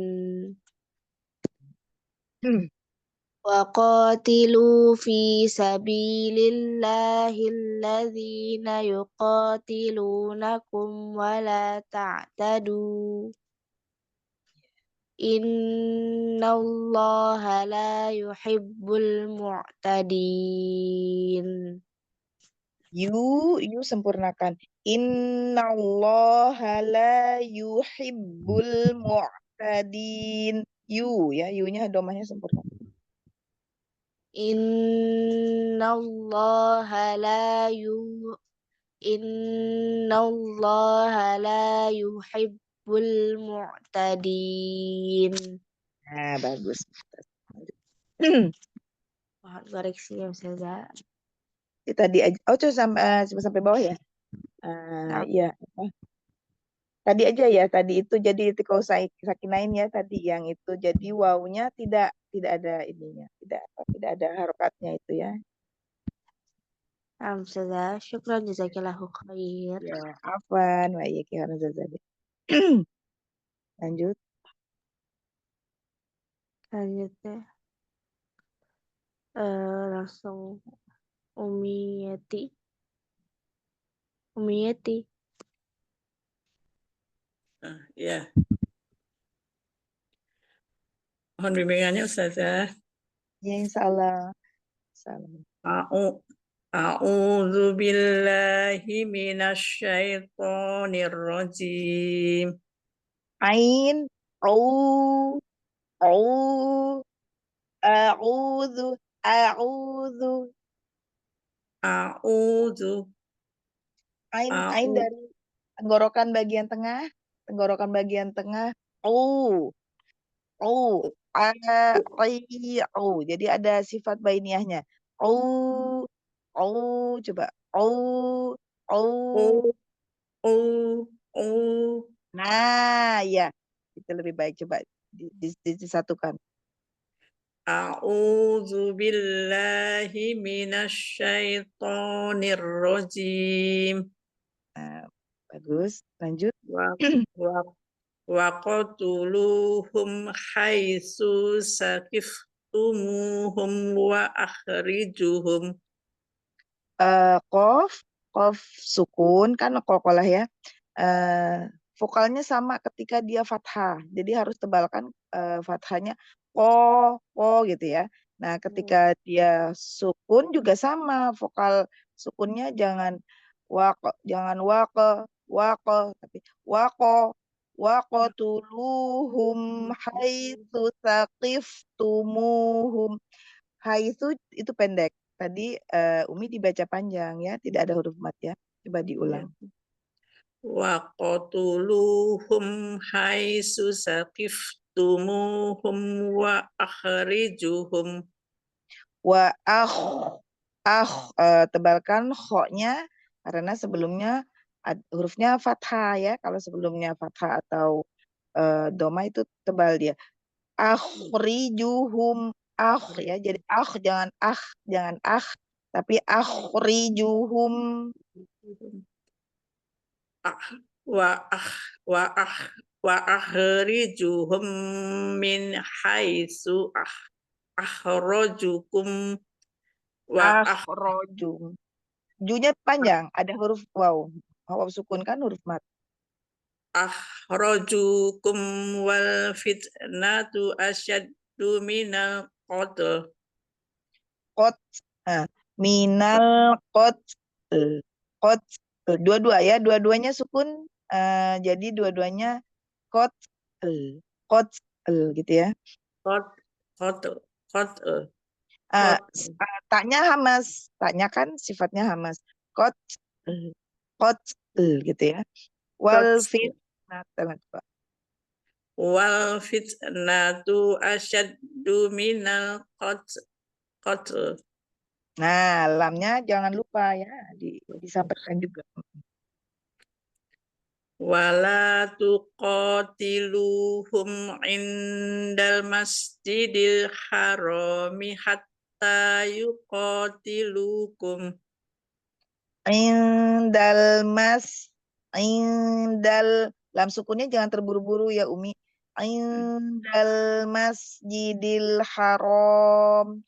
S1: وقاتلوا في سبيل الله الذين يقاتلونكم ولا تعتدوا إن الله لا يحب المعتدين.
S6: You sempurnakan. Innallaha la yuhibbul mu'tadin. You ya, you-nya domahnya sempurna.
S1: Innallaha la yu Innallaha la yuhibbul mu'tadin.
S6: Nah, bagus.
S1: Mohon koreksi ya Ustazah.
S6: Tadi aja. Oh, coba sampai bawah ya. Iya. Tadi aja ya. Tadi itu jadi tikau sakinain ya. Tadi yang itu jadi wawunya tidak ada ininya. Tidak ada harokatnya itu ya.
S1: Ustazah, syukran jazakillahu khair.
S6: Ya, afwan wa iyyaki harzazadi. Lanjut.
S1: Selanjutnya langsung Umiyati.
S8: Ya. Mohon bimbingannya Ustazah.
S6: Ya, insyaallah. Salam.
S8: A'udzu billahi minasyaitonir rajim.
S6: Ain, au, a'udzu,
S8: A'udzu.
S6: Ain dari tenggorokan bagian tengah, au, jadi ada sifat bainiahnya. Au, coba. Au. Nah, ya. Itu lebih baik, coba disatukan.
S8: A'udzu billahi minasyaitonir rajim.
S6: Bagus, lanjut.
S8: Wa qatuluhum haitsu saqiftumuhum wa akhrijuhum.
S6: Qaf sukun kan qalqalah ya. Vokalnya sama ketika dia fathah. Jadi harus tebalkan fathahnya ko gitu ya. Nah, ketika dia sukun juga sama, vokal sukunnya jangan waqo, tapi waqatuluhum haitsu saqiftumuhum. Haitsu itu pendek. Tadi Umi dibaca panjang ya, tidak ada huruf mat ya. Coba diulang.
S8: Wa qatuluhum haitsu saqiftumuhum wa akhrijuhum.
S6: Wa tebalkan kho-nya karena sebelumnya hurufnya fathah ya. Kalau sebelumnya fathah atau doma itu tebal dia. Akhrijuhum ya. Jadi jangan tapi akhrijuhum.
S8: Wa akhrijuhum min haitsu akhrajukum
S6: Akhrajum. Junya panjang, ada huruf waw. Waw sukun kan huruf mat.
S8: Akhrajukum wal fitnatu asyaddu minal qatl.
S6: Minal qatl. Dua-dua ya, dua-duanya sukun. Jadi dua-duanya qatl gitu ya.
S8: Qatl.
S6: Taknya hamas, taknya kan sifatnya hamas. Qatl gitu ya. Wal
S8: fitnatu asyaddu minal qatl.
S6: Nah, lamnya jangan lupa ya, disampaikan juga.
S8: Wala tuqatiluhum indal masjidil harami hatta yuqatilukum.
S6: Indal lam sukunnya jangan terburu-buru ya Umi. Indal masjidil haram.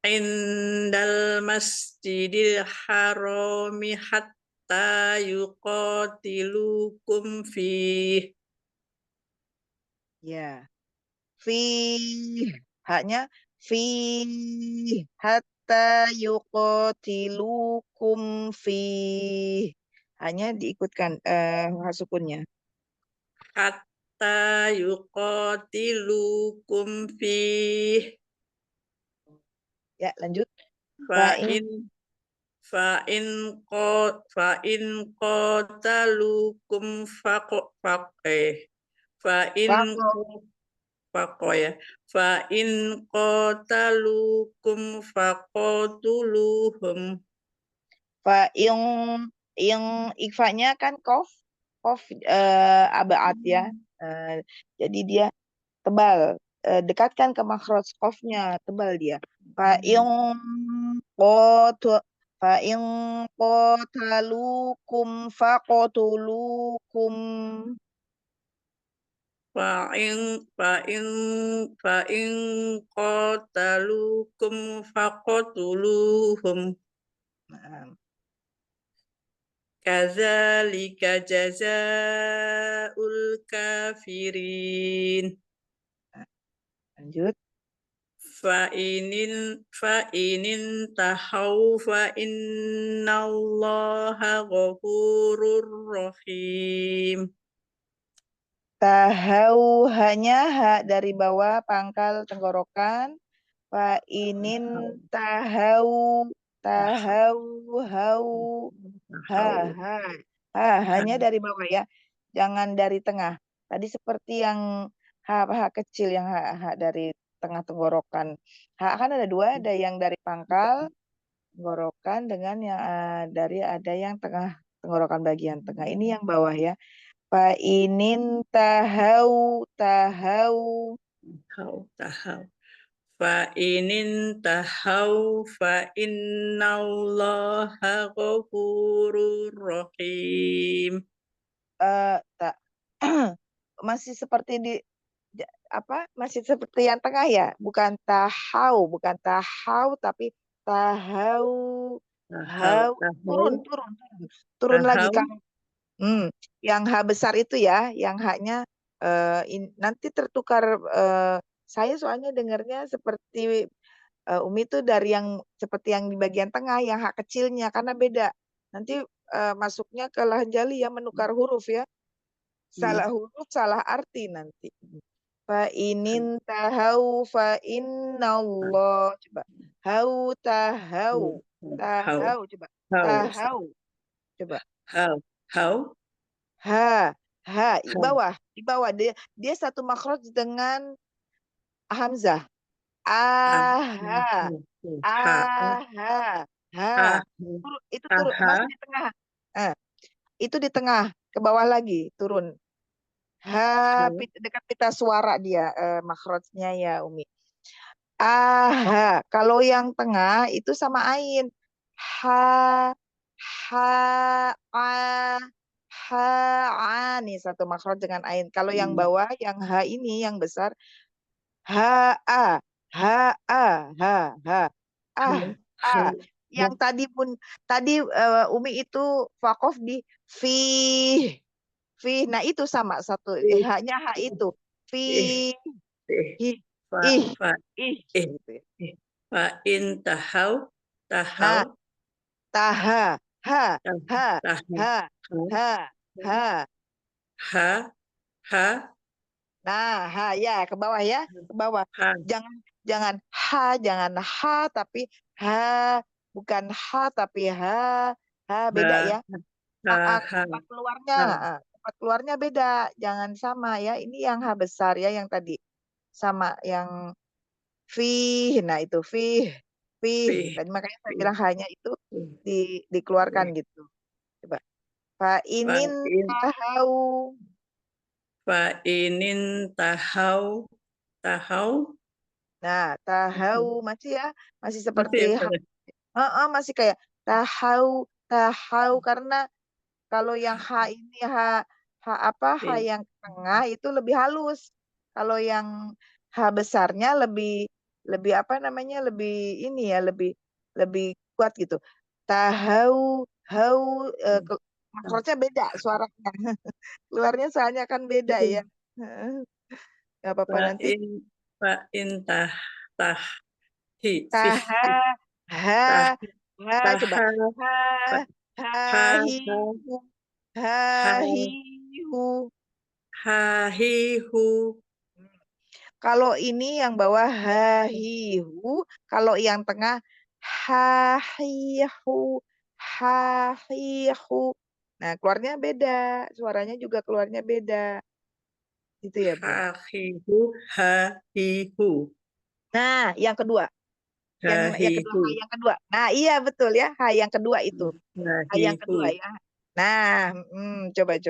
S8: Indal masjidil harami hatta yuqatilukum fih.
S6: Ya. Fih. Haknya fih. Hatta yuqatilukum fih. Hanya diikutkan sukunnya.
S8: Hatta yuqatilukum fih.
S6: Ya, lanjut.
S8: Fa'in fa'in qatalukum fa'in faqo ya. Fa'in qatalukum faqatuluhum.
S6: Yang ikfanya kan kof abaat ya. Jadi dia tebal. Dekatkan ke makhraj qafnya, tebal dia. Fa'in qatalukum faqatulukum.
S8: Fa'in qatalukum faqatuluhum.
S6: Nah,
S8: Kadzalika jazaa'ul kafirin.
S6: lanjut.
S8: Fa'inin tahau fa'innallaha ghafurur rahim.
S6: Tahau hanya ha dari bawah pangkal tenggorokan. Fa'inin tahau hanya dari bawah ya, jangan dari tengah. Tadi seperti yang ha kecil yang ha dari tengah tenggorokan. Ha kan ada dua, ada yang dari pangkal tenggorokan dengan yang ada yang tengah tenggorokan bagian tengah. Ini yang bawah ya. Fa'inin tahau.
S8: Fa'inin tahau fa'innallaha ghafurur rahim.
S6: Tak masih seperti masih seperti yang tengah ya, bukan tahau tapi tahau turun lagi kan. Yang H besar itu ya, yang H-nya nanti tertukar. Saya soalnya dengarnya seperti Umi itu dari yang seperti yang di bagian tengah, yang H kecilnya, karena beda. Nanti masuknya ke Lahjali ya, menukar huruf ya. Salah huruf, salah arti nanti. Fa'inin tahau fa'innallah. Coba. Tahau. Coba. Tahau. Coba. Di bawah dia satu makhraj dengan hamzah. Itu turun masih di tengah. Itu di tengah, ke bawah lagi, turun. Dekat pita suara dia makhrajnya ya Umi. Kalau yang tengah itu sama ain. Nih satu makhraj dengan ain. Kalau yang bawah, yang ha ini yang besar, yang tadi Umi itu wakof di fi. Nah itu sama satu, hanya ha itu fi.
S8: Fa'in tahau
S6: Nah, Nah, ya ke bawah ya, ke bawah. Jangan ha tapi ha, bukan ha tapi ha beda ya. Tempat keluarnya beda, jangan sama ya. Ini yang ha besar ya, yang tadi sama yang fi. Nah itu fi. Tadi makanya saya bilang hanya itu dikeluarkan gitu. Coba. Fa'inin tahau.
S8: Fa'inin tahau.
S6: Nah, tahau masih ya, masih seperti masih kayak tahau karena kalau yang ha ini ha yang tengah itu lebih halus. Kalau yang ha besarnya lebih apa namanya, lebih ini ya, lebih kuat gitu. Tahau makhrajnya beda suaranya. Keluarnya soalnya kan beda ya. Gak apa-apa nanti.
S8: Fa'in
S6: Coba. Hahihu. Kalau ini yang bawah hahihu, kalau yang tengah hahihu, hahihu. Nah, keluarnya beda, suaranya juga keluarnya beda. Itu ya, Bun.
S8: Hahihu, hahihu,
S6: Nah, yang kedua. Yang kedua,
S8: hahihu,
S6: yang kedua. Nah, iya betul ya, yang kedua itu. Yang kedua
S8: hahihu.
S6: ya. Nah, coba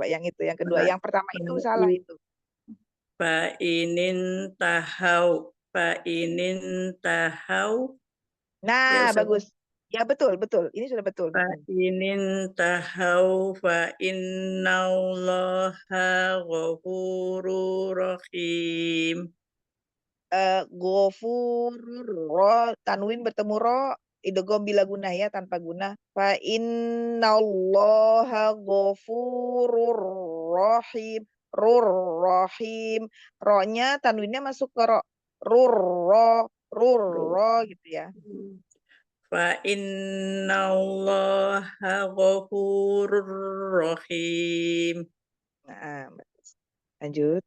S6: yang itu, yang kedua. Yang pertama itu salah itu.
S8: Fa'inin tahau, fa'inin tahau. Ya,
S6: Nah,
S8: Ustaz.
S6: bagus. Ya betul, betul. Ini sudah betul.
S8: Fa'inin tahau fa'innallaha ghafurur rahim.
S6: Ghafurur ro, tanwin bertemu ro, idgham bila guna ya, tanpa guna. Fa innallaha ghafurur rahim. Rur rahim. Ro-nya tanwinnya masuk ke ro. Rur ro gitu ya.
S8: Fa innallaha ghafurur rahim.
S6: Nah, lanjut.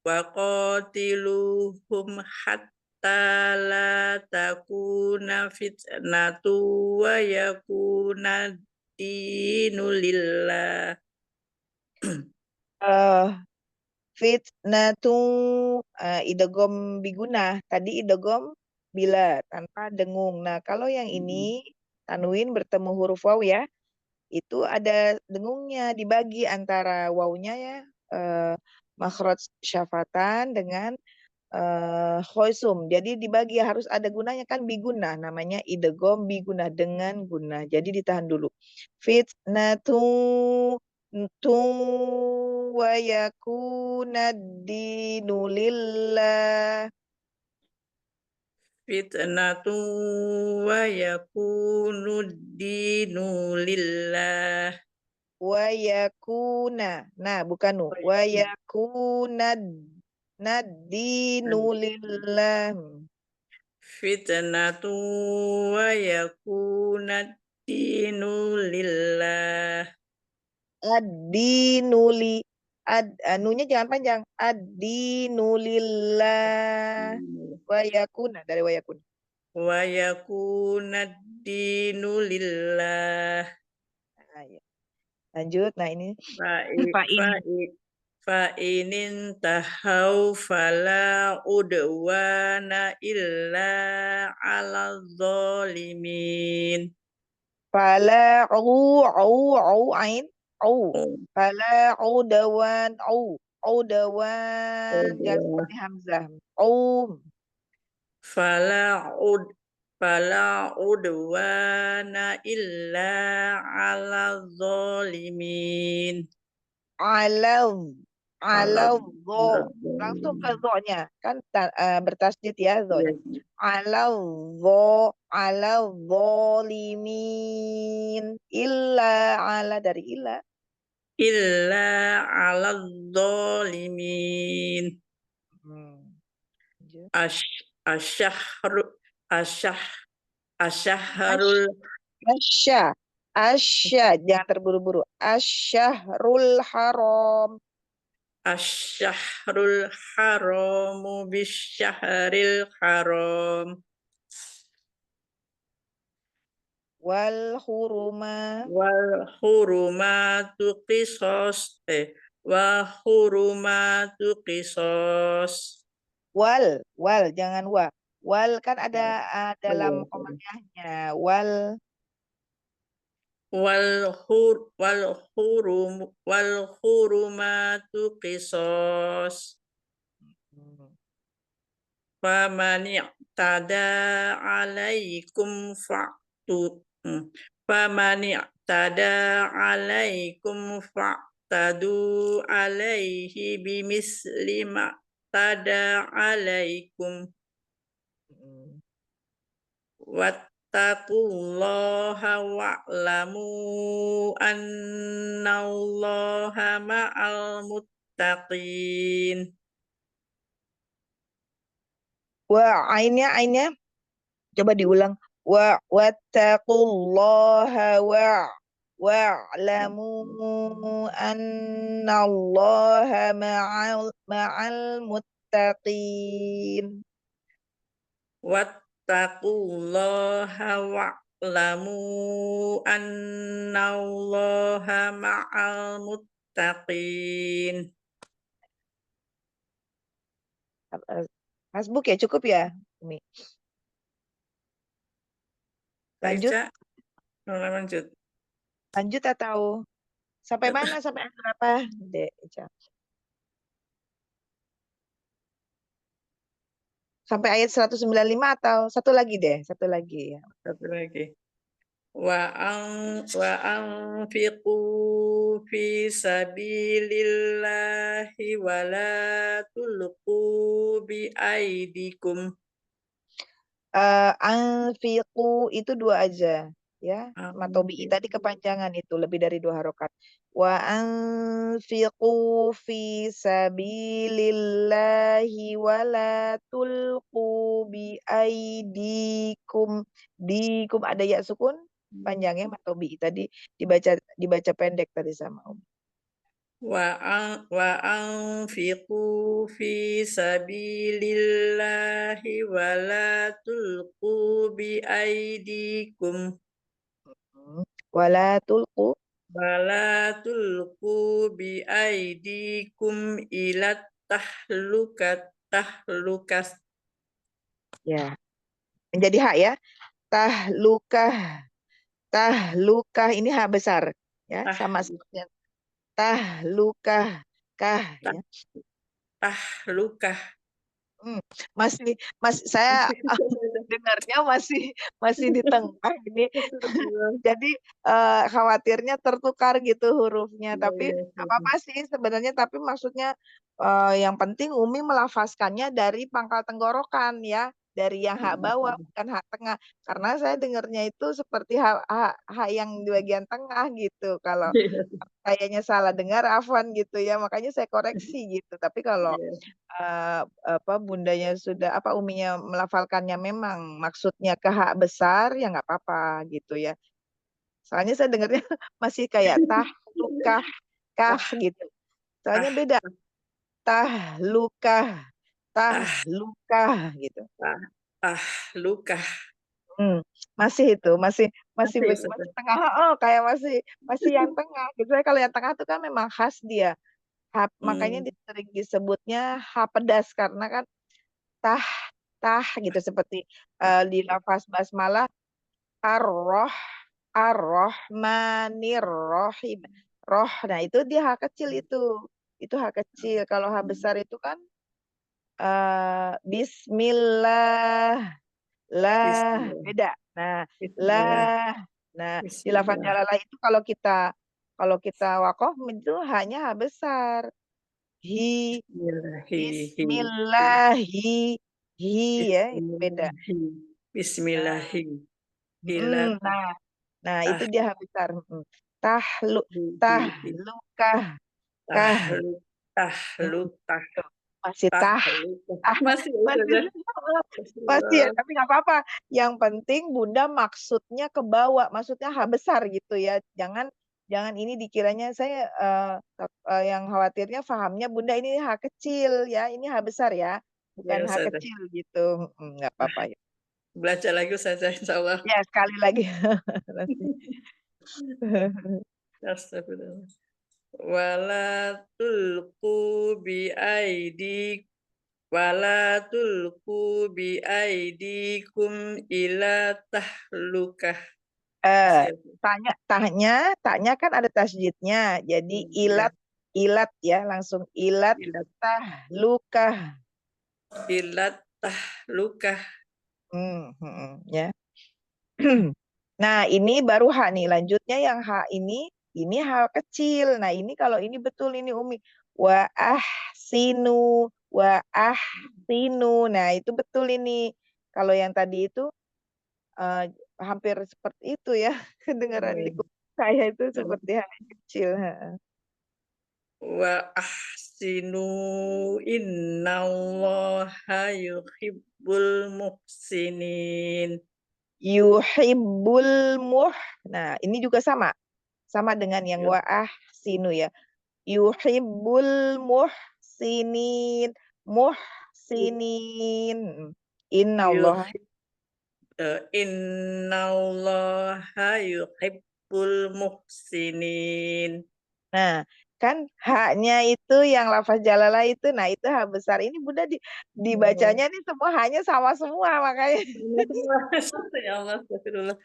S8: Waqatiluhum hatta la takuna fitnatu wa yakuna dinu lillah.
S6: Fitnatu idgham biguna. Tadi idgham bila tanpa dengung. Nah, kalau yang ini tanwin bertemu huruf waw ya. Itu ada dengungnya, dibagi antara wawnya ya, makhraj syafatan dengan khoisum. Jadi dibagi, harus ada gunanya kan, biguna, namanya idgham biguna, dengan guna. Jadi ditahan dulu. Fitnatu wa yakuna dinu lillah.
S8: Fitnatu wa yakunu dinu lillah.
S6: Wa yakuna. Nah, bukan nu. Wa yakuna dinu lillah.
S8: Fitnatu wa yakuna dinu lillah.
S6: Ad-dinu li. Nunya jangan panjang. Ad-dinu lillah. Wa yakuna. Dari wa yakuna.
S8: Wa yakuna dinu lillah.
S6: Nah, ya. Lanjut. Nah, ini.
S8: Fa'inin tahau fala udwana illa ala zalimin.
S6: Fala ain. Fala udawan udawan. Jangan seperti hamzah.
S8: Fala udwana illa ala zalimin.
S6: Alau zo, langsung ke zo-nya kan, bertasdid ya zo-nya. Alau zolimin, ala dari illa.
S8: Illa ala zalimin. Asyahrul
S6: Jangan terburu-buru. Asyahrul haram.
S8: Asyahrul haramu bisyahril haram.
S6: Wal
S8: hurumatu qisas. Wa hurumatu qisas.
S6: Wal, jangan wa. Wal kan ada dalam komanyahnya. Wal
S8: hurumatu qisas. Faman i'tada alaikum fa'tu. Faman i'tada alaikum fa'tadu alaihi bimisli ma'tada alaikum. Wattaqullaha wa'lamu annallaha ma'al muttaqin.
S6: ainnya coba diulang. Wattaqullaha wa'lamu annallaha ma'al muttaqin.
S8: Wattaqullaha wa'lamu annallaha ma'al muttaqin.
S6: Hasbuk ya, cukup ya, Umi. Lanjut,
S8: Aisyah, lanjut.
S6: lanjut atau sampai mana? Sampai ayat berapa, Dek Ica? Sampai ayat 195 atau satu lagi deh, satu lagi ya.
S8: Satu lagi. Wa'anfiqu fi sabilillahi wa la tulqu bi aidikum.
S6: Anfiqu itu dua aja ya. Matobi tadi kepanjangan itu lebih dari 2 harokat. Wa anfiqu fi sabilillahi wa la tulqu bi aidikum. Dikum ada ya sukun panjangnya matobi tadi dibaca pendek tadi sama Om.
S8: Wa'anfiqu fi sabilillahi wa la tulqu bi aidikum.
S6: Wala tulqu
S8: Wala tulqu bi aidikum ila tahlukas.
S6: ya. Menjadi hak ya. Tahlukah ini H besar ya, sama seperti tahlukah ya.
S8: Tahlukah.
S6: Masih saya dengarnya masih di tengah ini. Jadi khawatirnya tertukar gitu hurufnya, tapi apa-apa sih sebenarnya, tapi maksudnya yang penting Umi melafazkannya dari pangkal tenggorokan ya, dari yang hak bawah bukan hak tengah, karena saya dengarnya itu seperti hak yang di bagian tengah gitu. Kalau kayaknya salah dengar afwan gitu ya, makanya saya koreksi gitu. Tapi kalau bundanya sudah uminya melafalkannya memang maksudnya ke hak besar ya nggak apa-apa gitu ya. Soalnya saya dengarnya masih kayak tahlukah gitu. Soalnya beda. Tahlukah gitu.
S8: Tahlukah.
S6: Masih itu, masih
S8: Masih
S6: tengah, kayak masih yang tengah gitu. Kalau yang tengah itu kan memang khas dia. Makanya sering disebutnya H pedas karena kan tah gitu seperti di lafaz basmalah ar-Rahmanir-Rahim. Roh. Nah, itu dia H kecil itu. Itu H kecil. Kalau H besar itu kan bismillah. Lah, beda. Nah, lah. Nah, di lafaz jalalah itu kalau kita waqaf itu hanya H besar. Bismillahi. Ya, itu beda.
S8: Bismillahi.
S6: Nah, itu dia H besar. Tahlukah.
S8: Tahlukah.
S6: Masih masih ya, tapi nggak apa-apa. Yang penting Bunda maksudnya ke bawah, maksudnya H besar gitu ya. Jangan ini dikiranya saya yang khawatirnya fahamnya Bunda ini H kecil ya, ini H besar ya, bukan H kecil gitu. Nggak apa-apa ya.
S8: Belajar lagi saja insya Allah.
S6: Ya, sekali lagi.
S8: Astagfirullah. Wala tulqu bi aidikum ila tahlukah.
S6: Tanya kan ada tasjidnya. Jadi ilat ya, langsung ilat tahlukah.
S8: Ilat tahlukah.
S6: Ya. Nah, ini baru H nih. Lanjutnya yang H ini H kecil. Nah, ini kalau ini betul ini Umi. Wa ahsinu. Nah, itu betul ini. Kalau yang tadi itu hampir seperti itu ya. Kedengaran di saya itu seperti H kecil.
S8: Wa ahsinu innallaha yuhibbul muhsinin.
S6: Nah, ini juga sama. sama dengan yang wa ahsinu ya. Yuhibbul muhsinin. Muhsinin. Innallaha.
S8: Innallaha yuhibbul muhsinin.
S6: Nah, kan haknya itu yang lafaz jalalah itu, nah itu ha besar. Ini Bunda dibacanya nih semua hanya sama semua makanya
S8: Ya Allah, astagfirullah.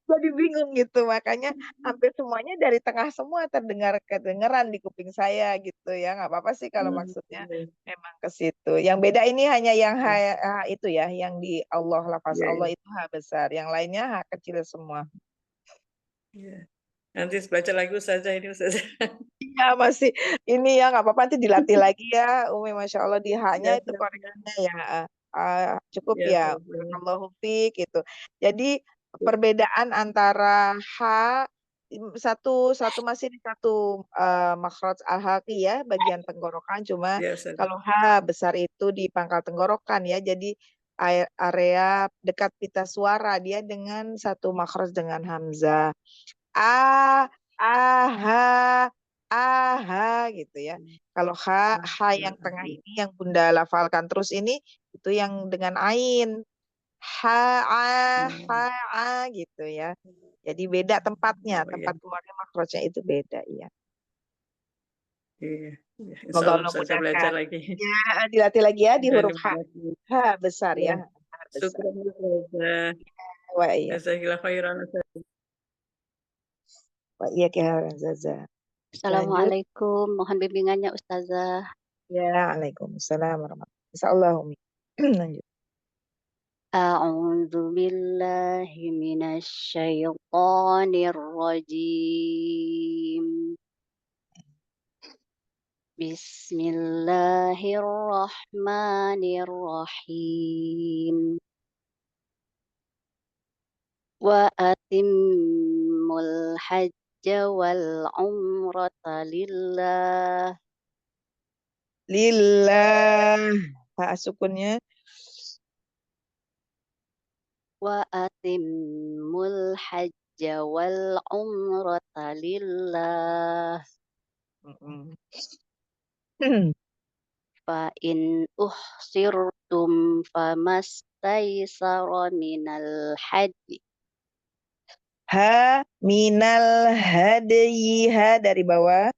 S6: jadi bingung gitu. Makanya hampir semuanya dari tengah semua kedengeran di kuping saya gitu ya. Nggak apa-apa sih kalau maksudnya memang ke situ. Yang beda ini hanya yang ha itu ya, yang di Allah lafaz
S8: Iya,
S6: Allah itu ha besar. Yang lainnya ha kecil semua.
S8: iya. Nanti baca lagi Ustazah ini Ustazah.
S6: Iya masih ini ya nggak apa-apa nanti dilatih lagi ya Umi, Masya Allah di haknya
S8: Ya,
S6: itu
S8: siap, siap.
S6: koreksinya ya cukup
S8: Ya,
S6: ya
S8: siap, siap.
S6: Allahu fiik gitu. Jadi perbedaan antara satu masih di satu makhraj al-haqi ya bagian tenggorokan, cuma
S8: Ya, Ustazah.
S6: kalau ha besar itu di pangkal tenggorokan ya, jadi area dekat pita suara dia dengan satu makhraj dengan hamzah. Aha, aha gitu ya. Kalau ha yang tengah ini yang Bunda lafalkan terus ini itu yang dengan ain. Ha gitu ya. Jadi beda tempatnya,
S8: Oh, iya.
S6: tempat keluarnya makrojnya itu beda ya.
S8: Iya. Iya. Insya
S6: Semoga
S8: Allah
S6: Allah
S8: Ustazah belajar
S6: mudahkan.
S8: lagi.
S6: Ya, dilatih lagi ya di
S8: Dan
S6: huruf H. H besar
S8: ya.
S6: ya. H besar.
S8: Syukran Ustazah.
S6: Wa iya.
S8: Jazakillah khairan Ustazah.
S6: Wa iya khairan Zaza. Lanjut.
S9: Assalamualaikum, mohon bimbingannya Ustazah.
S6: Ya, Waalaikumsalam warahmatullahi wabarakatuh. Insyaallah Umi. Lanjut.
S9: A'udzu billahi minasyaitonir rajim. Bismillahirrahmanirrahim. Wa atimmul hajja wal umrata lillah.
S6: Lillah. Ha sukunnya.
S9: Wa atimmul hajja wal umrata lillah. Fa in uhsirtum famastaysara minal hajji.
S6: Ha minal hadyi, ha dari bawah.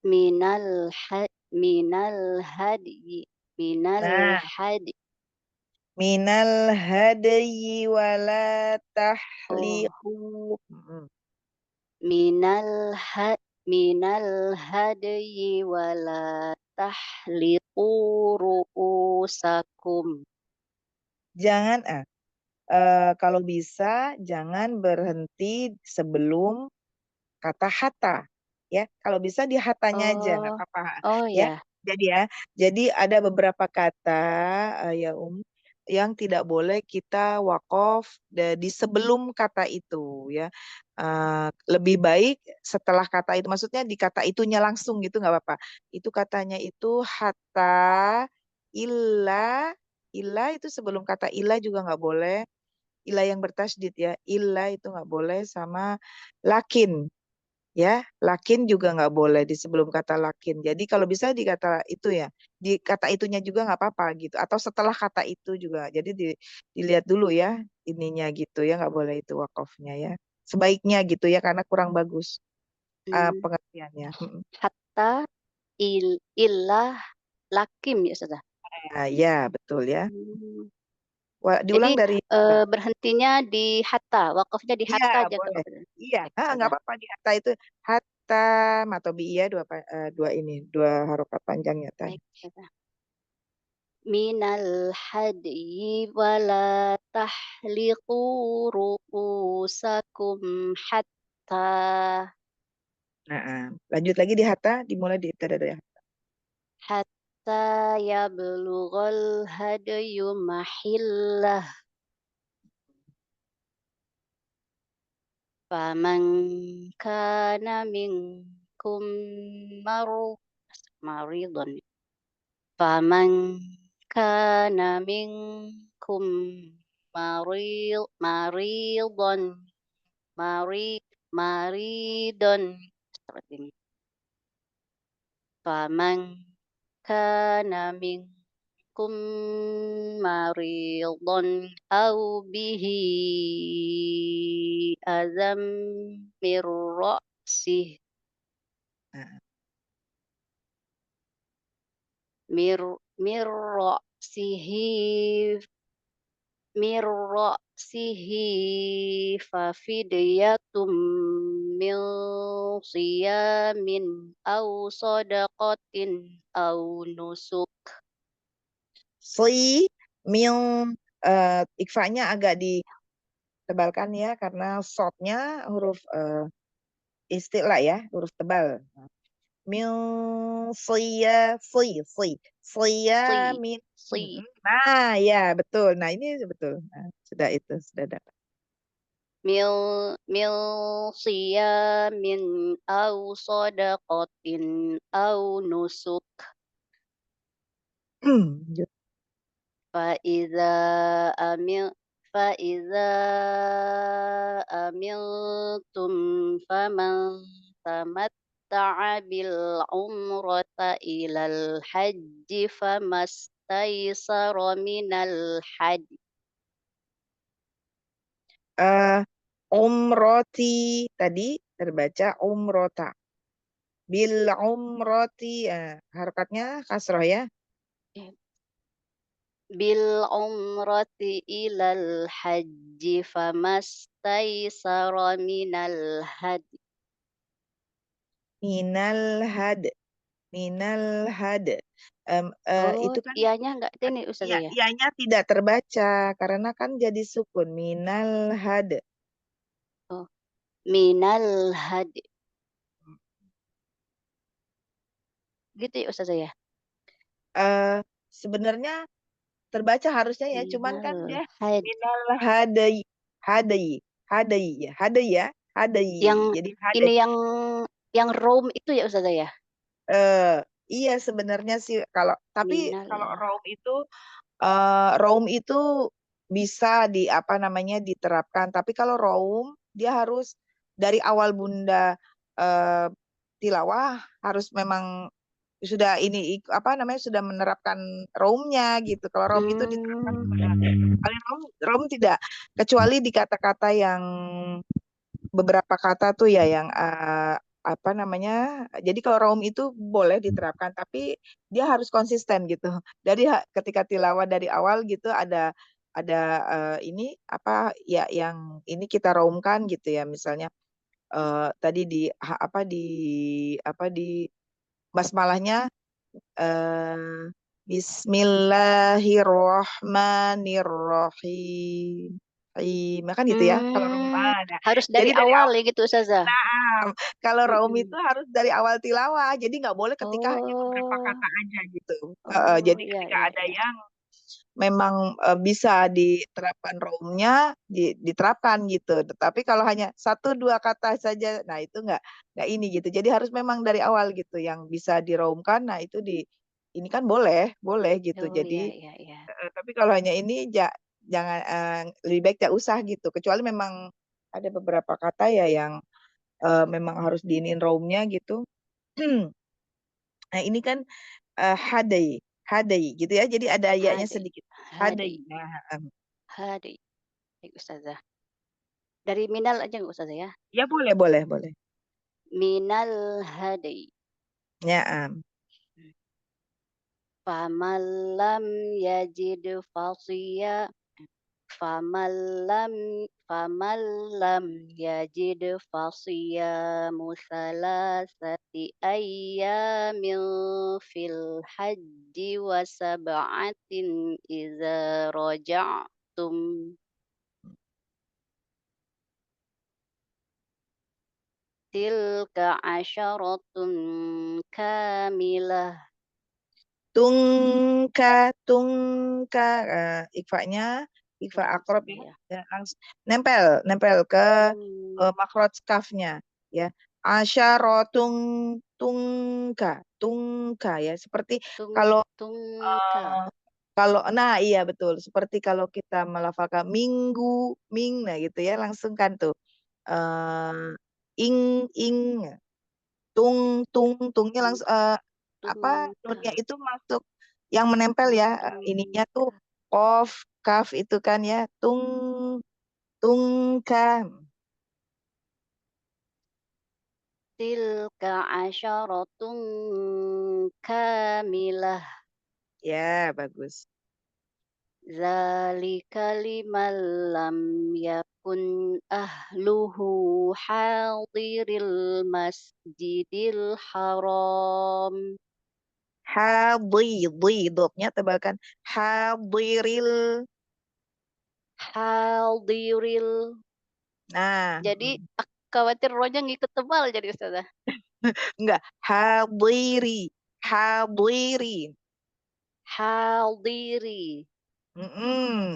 S9: Minal hadyi.
S6: Nah, minal hadyi wala tahliqu.
S9: Minal hadyi wala tahliqu ru'usakum.
S6: Jangan kalau bisa jangan berhenti sebelum kata hatta ya. Kalau bisa di hatanya aja nggak apa-apa
S9: Oh
S6: ya.
S9: ya.
S6: Jadi ada beberapa kata ya yang tidak boleh kita wakaf di sebelum kata itu ya. Lebih baik setelah kata itu, maksudnya di kata itunya langsung gitu nggak apa-apa. Itu katanya itu hatta, illa itu sebelum kata illa juga nggak boleh. Illa yang bertasydid ya, illa itu nggak boleh, sama lakin ya, lakin juga nggak boleh di sebelum kata lakin. Jadi kalau bisa di kata itu ya, di kata itunya juga nggak apa-apa gitu, atau setelah kata itu juga. Jadi dilihat dulu ya ininya gitu ya, nggak boleh itu wakafnya ya. Sebaiknya gitu ya, karena kurang bagus pengertiannya.
S9: Hatta illah lakim ya Ustazah.
S6: Ya betul ya. Diulang
S9: Jadi
S6: dari
S9: berhentinya di hatta, wakafnya di hatta aja.
S6: boleh. Iya, nggak apa-apa di hatta itu hatta atau iya dua harokat panjangnya tadi.
S9: Minal hadyi wala tahliqu ru'usakum hatta.
S6: Nah, lanjut lagi di hatta, dimulai di dari
S9: Hatta yablughal hadyu mahillah. Faman kana minkum maridun. Faman kana minkum maridon maridon seperti ini. Faman kana minkum maridon au bihi azam mir ra'sih
S6: Nah,
S9: mir mir ra'sihi mir ra'sihi fafidyatum min siyamin au sadaqatin au nusuk.
S6: si mil ikfanya agak ditebalkan ya karena shotnya huruf istilah ya, huruf tebal. Mil siya min.
S9: Si
S6: Nah, ya betul. Nah, ini betul. Nah, sudah itu sudah dapat.
S9: mil siyamin au sadaqatin au nusuk. Faiza amiltum faman tamatta'a bil umrata ilal hajji famastaysara minal hajji.
S6: Umroti tadi terbaca umrota. Bil umroti harokatnya kasroh ya.
S9: Bil umrati ilal hajji famastaysara minal hajji.
S6: Minal had. Itu kan
S9: Iyanya enggak ini Ustazah ya?
S6: ianya tidak terbaca karena kan jadi sukun. Minal had.
S9: Oh, minal hajji. Gitu ya Ustazah ya?
S6: Sebenarnya terbaca harusnya ya, cuman kan
S9: Minal
S6: dia
S9: hajji.
S6: minal hadai ya,
S9: Yang
S6: jadi hadai.
S9: ini yang Rom itu ya Ustazah ya?
S6: Iya sebenarnya sih tapi
S9: Minal
S6: kalau raum itu bisa diterapkan, tapi kalau raum dia harus dari awal Bunda tilawah harus memang sudah sudah menerapkan raumnya gitu. Kalau raum itu diterapkan kalau raum tidak, kecuali di kata-kata yang beberapa kata tuh ya yang jadi kalau raum itu boleh diterapkan tapi dia harus konsisten gitu. Dari ketika tilawah dari awal gitu ada ini yang ini kita raumkan gitu ya, misalnya tadi di basmalahnya Bismillahirrohmanirrohim. Kan gitu ya kalau raum.
S9: harus dari
S6: Jadi dari
S9: awal ya gitu Ustazah.
S6: kalau raum itu harus dari awal tilawah, jadi nggak boleh ketika hanya beberapa
S9: Oh.
S6: kata aja gitu.
S9: Oh,
S6: Jadi
S9: iya,
S6: ketika
S9: iya,
S6: ada
S9: iya.
S6: yang memang bisa diterapkan raumnya diterapkan gitu. Tetapi kalau hanya satu dua kata saja, nah itu nggak ini gitu. Jadi harus memang dari awal gitu yang bisa diraumkan. Nah itu ini kan boleh gitu.
S9: Oh,
S6: Jadi
S9: iya, iya.
S6: tapi kalau hanya ini jangan lebih baik tidak usah gitu. Kecuali memang ada beberapa kata ya yang memang harus diinin raumnya gitu. Nah ini kan hadai gitu ya. Jadi ada ayatnya
S9: Hadai.
S6: sedikit.
S9: Hadai.
S6: Hadai. Nah,
S9: Hadai. Baik Ustazah. Dari minal aja nggak Ustazah ya?
S6: ya boleh.
S9: Minal hadai.
S6: Ya.
S9: Famallam yajid fasiya. Famallam yajid fasiyamu salasati ayyamin fil hajji wa sab'atin iza raja'tum. Tilka asyaratun kamilah.
S6: Tungka ikfanya ikfa akrob ya. Langsung nempel ke makhraj kafnya ya. Asyarotung tungka ya, seperti kalau
S9: Tungka.
S6: Kalau nah iya betul, seperti kalau kita melafalkan minggu, nah gitu ya, langsung kan tuh eh ing, tung, tungnya langsung apa nunnya
S9: Tungka.
S6: itu masuk yang menempel ya, ininya tuh kof, kaf itu kan ya, tungka.
S9: Tilka asyaratun kamilah.
S6: Ya, bagus.
S9: Zalika liman lam yakun ahluhu hadiril masjidil haram.
S6: Dotnya tebalkan. Hadiril.
S9: Hadiril.
S6: Nah,
S9: Jadi khawatir rohnya ngikut tebal jadi Ustazah.
S6: enggak. Hadiri.
S9: Hadiri.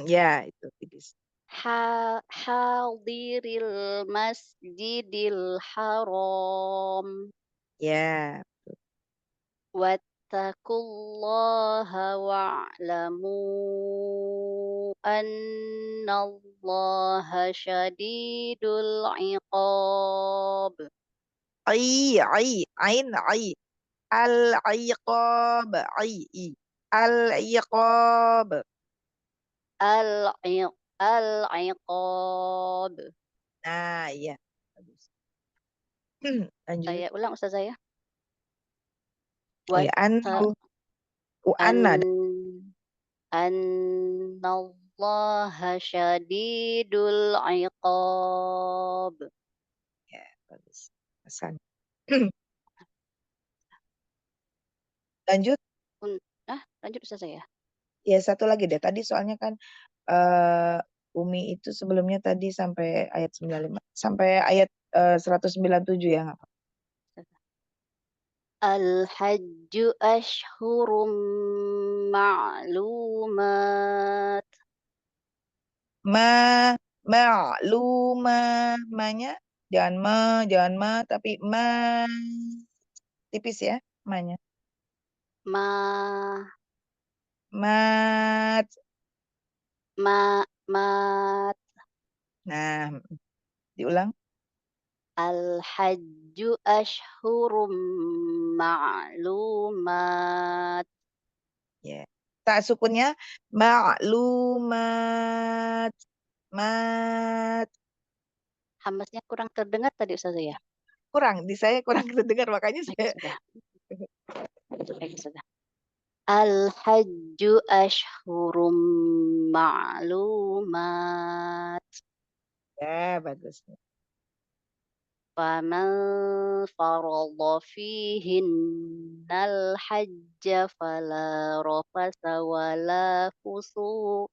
S6: Ya, itu tipis.
S9: Hadiril masjidil haram.
S6: Ya.
S9: Wattaqullaha wa'lamu annallaha syadidul iqab.
S6: Ain, ai. Al-iqab. Al-iqab.
S9: Al-iqab.
S6: Nah, iya. Bagus. Lanjut.
S9: Saya ulang Ustazah ya.
S6: Oh ya,
S9: Watta
S6: Anna.
S9: annallaha syadidul iqab.
S6: Ya, bagus. Hasan. Lanjut.
S9: Lanjut Ustazah ya.
S6: Ya, satu lagi deh. Tadi soalnya kan Umi itu sebelumnya tadi sampai ayat 95 sampai ayat 197 ya, nggak apa-apa.
S9: Al-hajju ashhurum ma'lumat.
S6: Ma'lumah, manya jangan tapi tipis ya, manya. Mat.
S9: Mat.
S6: Nah, diulang.
S9: Al-hajju ashhurum ma'lumat.
S6: Ya. Tak sukunnya ma'lumat. Mat.
S9: Hamasnya kurang terdengar tadi Ustazah ya.
S6: Kurang, di saya kurang terdengar makanya saya.
S9: Baik, Ustazah. Al-hajju ashhurum ma'lumat.
S6: Ya, bagus.
S9: Faman farada fihinnal hajja fala rafasa wala fusuq.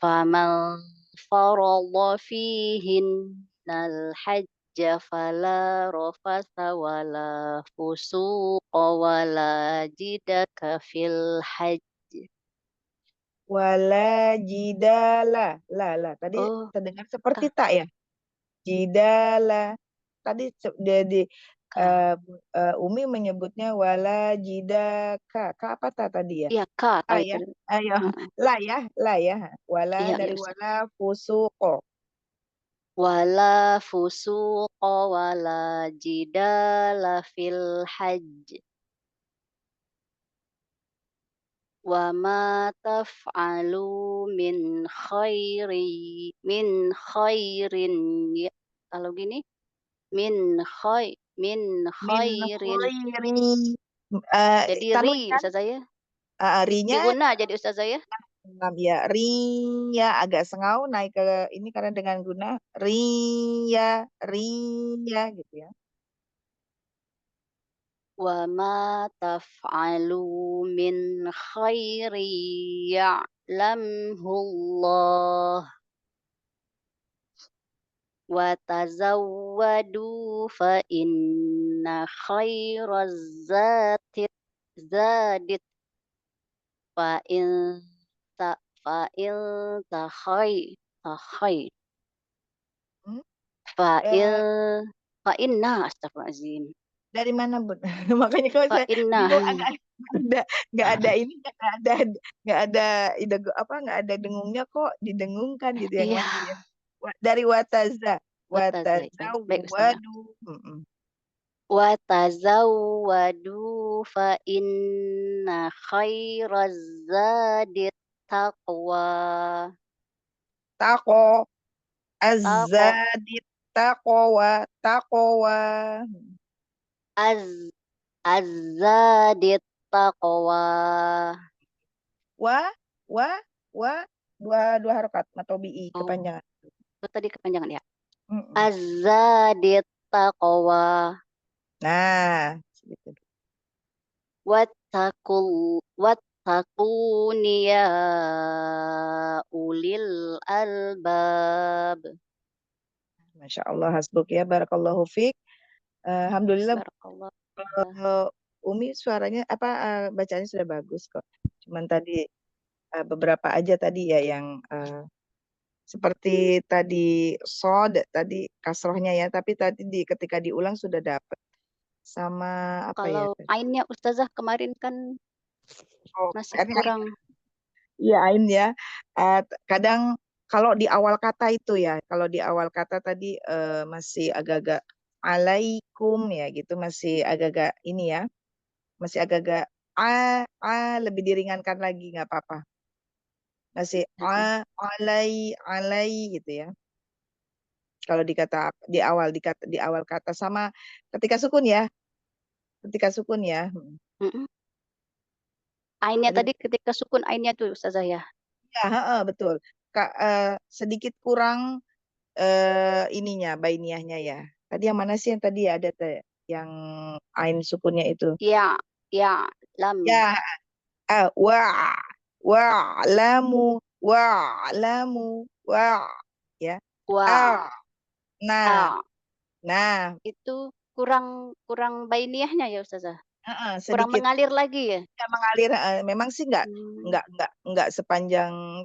S9: Faman farada fihinnal hajja fala rafasa wala fusuqa wala jidaka fil hajj.
S6: Wala jidala. La. Tadi terdengar seperti tak ya? Jidala. Tadi Umi menyebutnya wala jidaka. Apa tadi ya?
S9: Iya, ka
S6: Ya. Ayo. La ya. Wala
S9: Iya,
S6: dari
S9: iya, Ustaz.
S6: wala fusuqo.
S9: Wala fusuqa wala jidala fil hajj. Wa ma taf'alu min khairin kalau gini min khairin jadi
S6: Tanwin
S9: ri
S6: kan?
S9: Ustazah ya.
S6: Rinya
S9: Diguna jadi Ustazah ya.
S6: ya, ria agak sengau naik ke ini karena dengan guna ria gitu ya.
S9: Wa ma taf'alu min khairi ya'lamhu Allah. Wa tazawwadu fa inna khairaz zadit fa in ta khair fa inna astagfirullahaladzim.
S6: Dari mana, Bun? Makanya kalau
S9: Fa
S6: saya
S9: inna
S6: bingung agak nggak ada ini, nggak ada ide apa, nggak ada dengungnya kok, didengungkan gitu yang
S9: Iya,
S6: lain ya. Dari wataza,
S9: wataza. Baik Ustazah.
S6: watazawwadu.
S9: Watazawwadu fa inna khairaz zadi taqwa.
S6: Taqwa,
S9: Taqwa.
S6: azzadit taqwa, taqwa.
S9: Azzadit taqwa.
S6: Wa, dua harokat, matobi'i,
S9: Oh,
S6: kepanjangan.
S9: itu tadi kepanjangan ya.
S6: Mm-mm.
S9: Azzadit taqwa.
S6: Nah, segitu.
S9: Wattaquni ya ulil albab.
S6: Masya Allah, hasbuk ya, barakallahu fiq. Alhamdulillah,
S9: Barakallah.
S6: Umi suaranya bacaannya sudah bagus kok. Cuman tadi beberapa aja tadi ya yang seperti tadi sod tadi kasrohnya ya, tapi tadi ketika diulang sudah dapat. Sama apa ya?
S9: Kalau ainnya Ustazah kemarin kan masih kurang.
S6: Iya, ain ya. Kadang kalau di awal kata itu ya, kalau di awal kata tadi masih agak-agak alaikum ya gitu, masih agak-agak ini ya, masih agak-agak lebih diringankan lagi, nggak apa-apa. Masih alai gitu ya. Kalau di awal kata sama ketika sukun ya. Ketika sukun ya.
S9: Ainnya tadi ketika sukun ainnya tuh Ustazah ya.
S6: Ya, betul. Sedikit kurang ininya bainiyahnya ya. Tadi yang mana sih yang tadi ada yang ain sukunnya itu?
S9: Ya, lam.
S6: Ya, lamu, ya. Nah,
S9: itu kurang bainiyahnya ya Ustazah. Kurang
S6: sedikit
S9: mengalir lagi ya.
S6: Ya, mengalir. Memang sih nggak sepanjang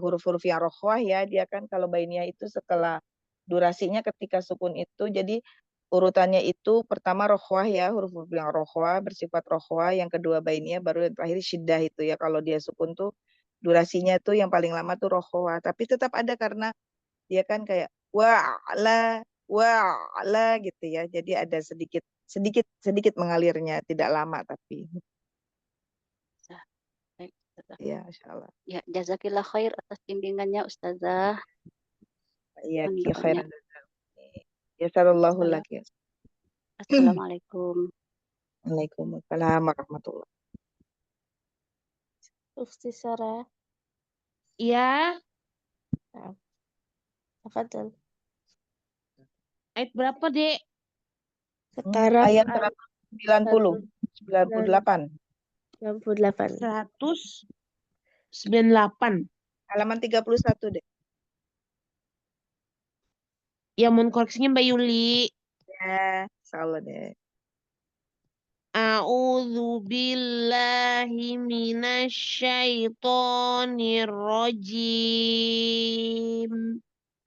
S6: huruf-huruf yang rokhwah ya. Dia kan kalau bainiyah itu setelah durasinya ketika sukun itu, jadi urutannya itu pertama rokhwah ya, huruf-huruf yang rokhwah bersifat rokhwah, yang kedua bainiyah, baru yang terakhir syiddah itu ya. Kalau dia sukun tuh durasinya tuh yang paling lama tuh rokhwah, tapi tetap ada karena dia kan kayak wa'ala gitu ya. Jadi ada sedikit mengalirnya, tidak lama tapi.
S9: Baik, Ustazah.
S6: Ya, insyaallah.
S9: Ya, jazakillah khair atas bimbingannya Ustazah.
S6: Iya, ki khairan. Ya sallallahu laki.
S9: Assalamualaikum.
S6: Waalaikumsalam warahmatullahi.
S1: Ufti Sarah.
S2: Iya.
S1: Tafadhal.
S2: Ayat berapa, Dek?
S1: Sekarang
S6: ayat 98.
S2: 198.
S6: Halaman 31 deh.
S2: Ya, mohon koreksinya Mbak Yuli.
S6: Ya, insyaallah deh.
S2: A'udzu billahi minasyaitonir rajim.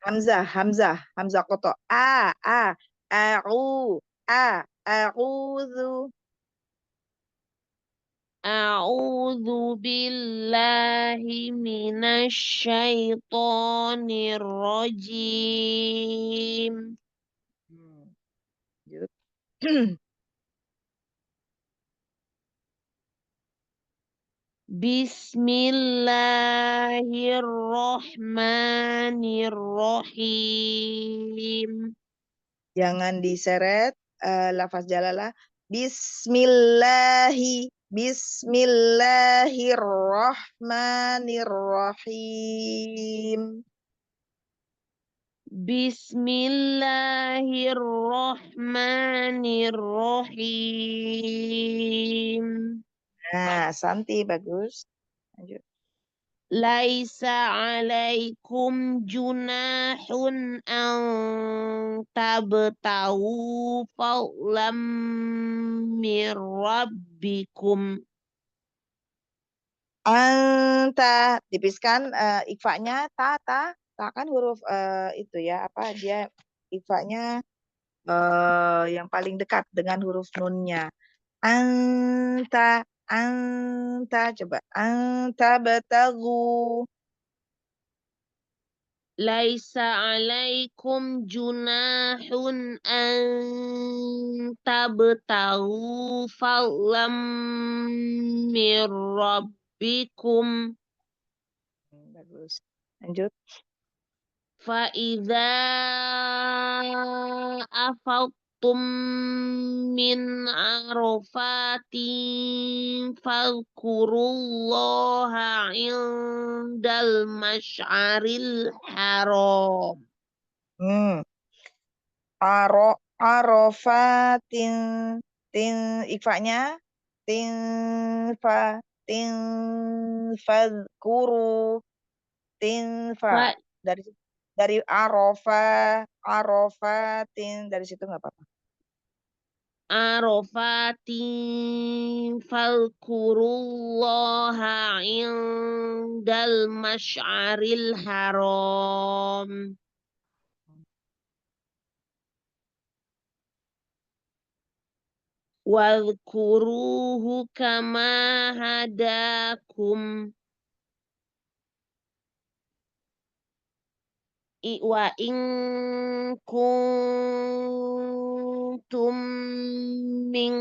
S6: Hamzah koto. A'udzu.
S2: A'udzu billahi minasyaitonir rajim. Bismillahirrahmanirrahim.
S6: Jangan diseret lafaz jalalah. Bismillahirrahmanirrahim.
S2: Bismillahirrahmanirrahim.
S6: Nah, Santi bagus. Lanjut.
S2: Laisa alaikum junahun an tabtahu fadlam mir rabbikum.
S6: Anta tipiskan ikfanya ta kan huruf itu ya, apa dia ikfanya yang paling dekat dengan huruf nunnya. Anta Anta, coba. Anta betagu.
S10: Laisa alaikum junahun an tabtagu fadlam mir rabbikum.
S6: Bagus. Lanjut.
S10: Fa'idha afadtum min arafatin fadhkurullaha indal masy'aril haram.
S6: Arofatin, ikfanya tin fadkuru
S10: Fa
S6: dari arofatin dari situ nggak apa-apa.
S10: arafatin fadhkurullaha indal masy'aril haram. Wadhkuruhu kama hadakum wa in kuntum min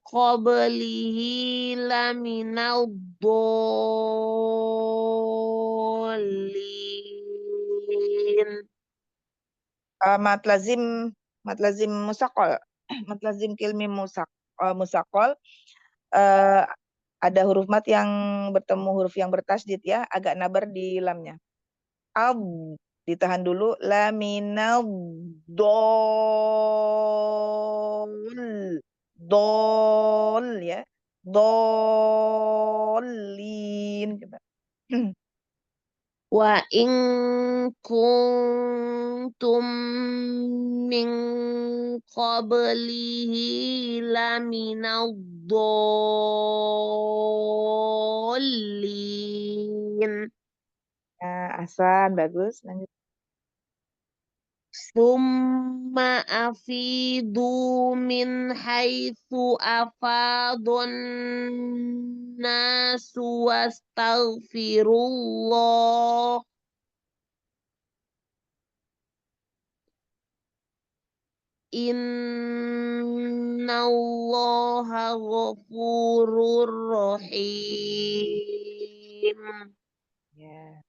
S10: qablihi laminal dhalin.
S6: Matlazim musaqal. Matlazim kilmi musaqal. Ada huruf mat yang bertemu huruf yang bertasydid ya, agak nabar di lamnya. Ditahan dulu. Laminal dol ya. Dolin. Coba.
S10: Wa in kuntum min qablihi laminal dhalin.
S6: Ahsan, bagus. Lanjut.
S10: Summa afidu min haitsu afadun nasu wastaghfirullah. Innallaha ghafurur rahim.
S6: Ya.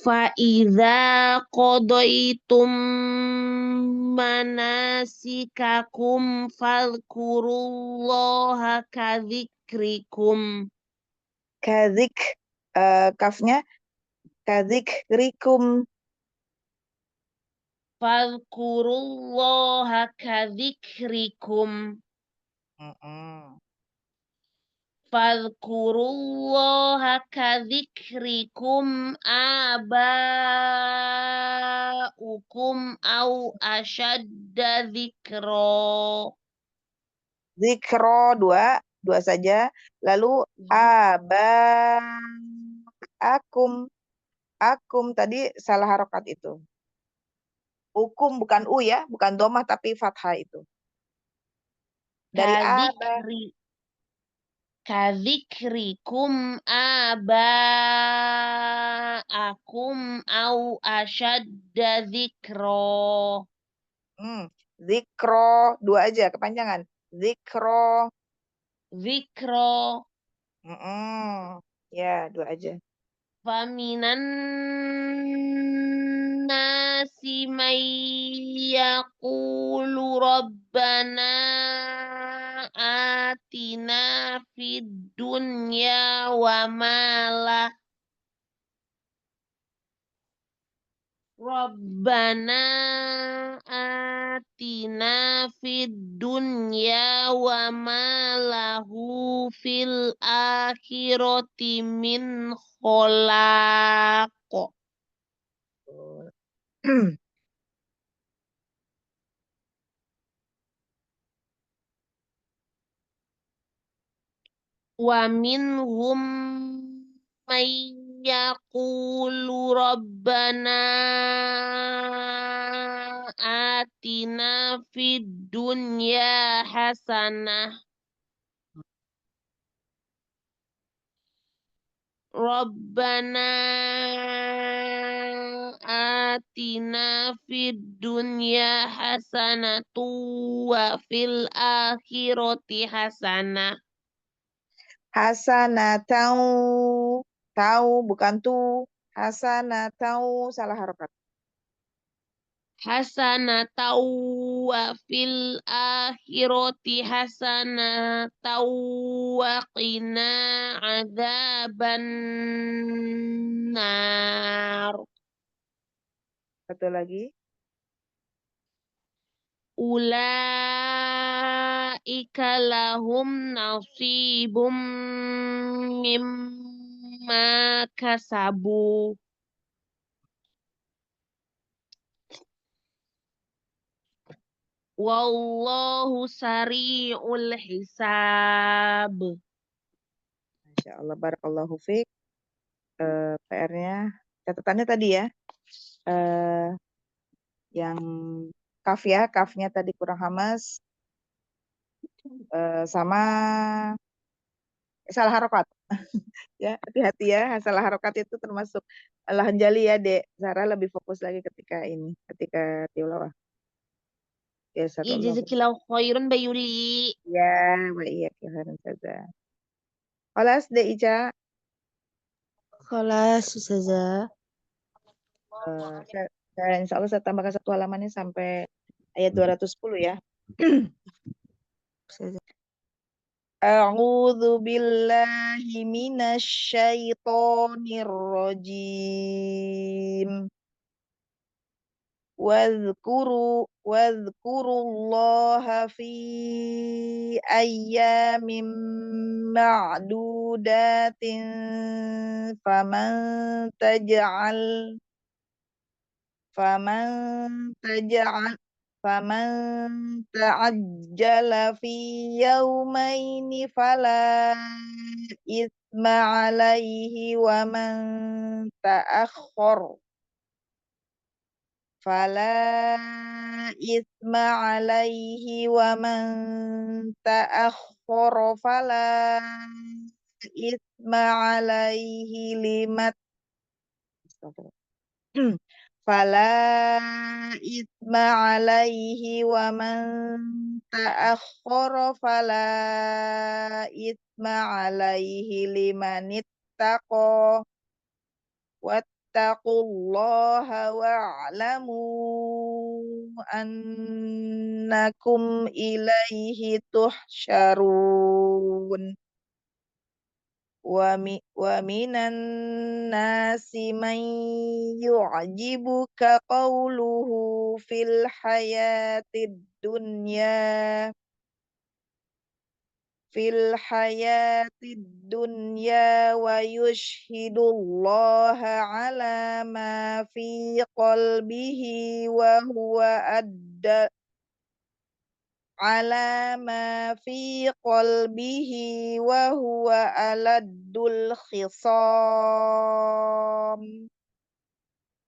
S10: Fa'idha qadaitum manasikakum fadhkurullaha kadzikrikum.
S6: Kafnya kadzikrikum.
S10: Fadhkurullaha kadzikrikum. Fadhkurullaha kadzikrikum aba'ukum au asyadda dzikra.
S6: Zikro dua saja. Lalu akum tadi salah harokat itu. Ukum bukan u ya, bukan domah tapi fathah itu. Dari
S10: Kadzikrikum aba'akum au asyadda dzikra.
S6: Zikro dua aja kepanjangan. Zikro. Ya, dua aja.
S10: Faminan nasi may yaqulu rabbana atina fid dunya wa ma Rabbana atina fid dunya wa ma lahu fil akhirati min khalaq. Wa minhum may yaqulu rabbana atina fid dunya hasanah. Rabbana atina fid dunya hasanatu wa fil akhirati hasanah.
S6: Hasanatau. Tahu bukan tu. Hasanatau salah harokat.
S10: Hasanatau wa fil akhirati hasanatau wa qina adzaban nar.
S6: Satu lagi.
S10: Ulaika lahum nasibum mimma kasabu. Wallahu sari'ul hisab.
S6: Masya Allah, barakallahu fiik. PR-nya, catatannya tadi ya. Yang kaf ya, kafnya tadi kurang hamas. Sama salah harokat. Ya, hati-hati ya, salah harokat itu termasuk lahan jali ya, Dek. Zara lebih fokus lagi ketika ini, ketika tilawah. Ya,
S10: Ya
S6: sallallahu.
S10: jazakillahu khairan Mbak Yuli.
S6: Ya, wa iyyakum khairan saja. Olas, Dek Ica.
S1: Kelas Ustazah.
S6: Insya Allah saya tambahkan satu halamannya sampai ayat 210 ya. A'udzu billahi minasy syaithanir rajim. Wadhkurullaha fi ayyamin ma'dudatin faman taj'al ta'ajjala fi yawmaini fala ithma alaihi wa man ta'akhkhar fala ithma alaihi limat Fala isma alaihi wa man ta'akhkhara fala isma alaihi liman ittaqa wattaqullaha wa'lamu annakum ilaihi tuhsyarun. Wa minan nasi man yu'jibuka qawluhu fil hayatid dunya wa yushhidullaha ala ma fi qalbihi wa huwa aladul khisam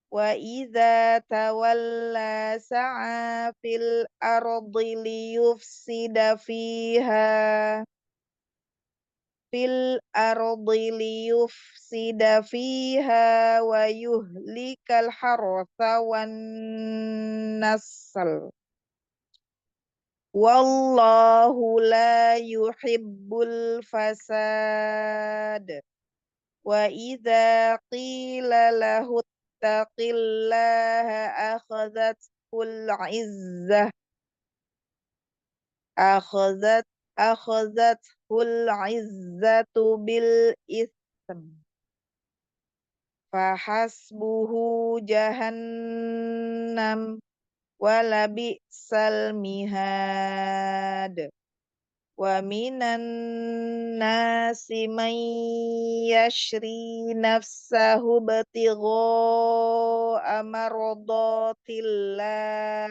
S6: wa idza tawalla sa'a fil ardi liyufsida fiha wa yuhlikal hartha wan nasl. Wallahu la yuhibbul fasad. Wa idza qila lahu ittaqillaha akhazathul izzatu bil ism. Fahasbuhu jahannam wala bi'sal mihad. Wa minan nasi man yashri nafsahu batigha'a maradatillah.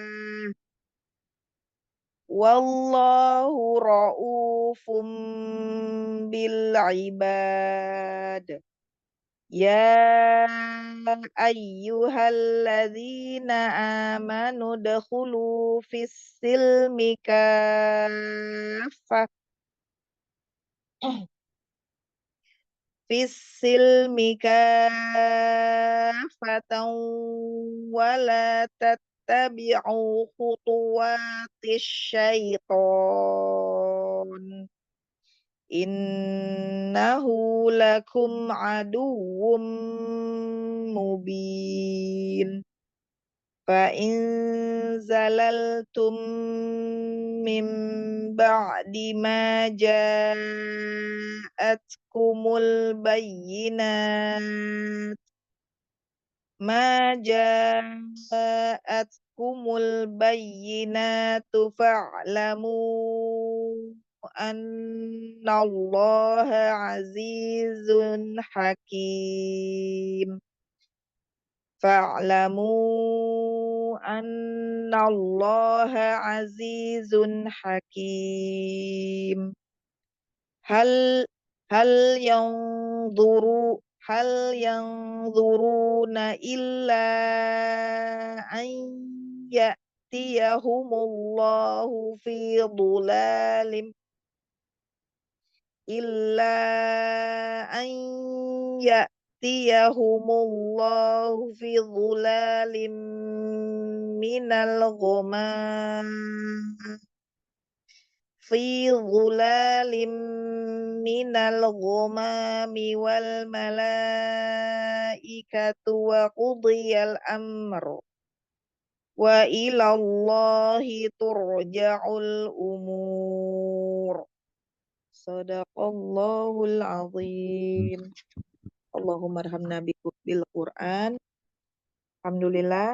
S6: Wallahu ra'ufum bil ibad. Ya ayyuhalladzina amanu dakhulu fis silmi kaffah kafatan wala tattabi'u khutuwatis syaiton innahu lakum aduwwum mubin فإن زللتم من بعد ما جاءتكم البينات فاعلموا أن الله عزيز حكيم فاعلموا أن الله عزيز حكيم هل ينظرون إلا أن يأتيهم الله في ضلال من الغمام والملائكة وقضي الأمر وإلى الله ترجع الأمور Sadaqallahul azim. Allahumma arhamna bil Quran. Alhamdulillah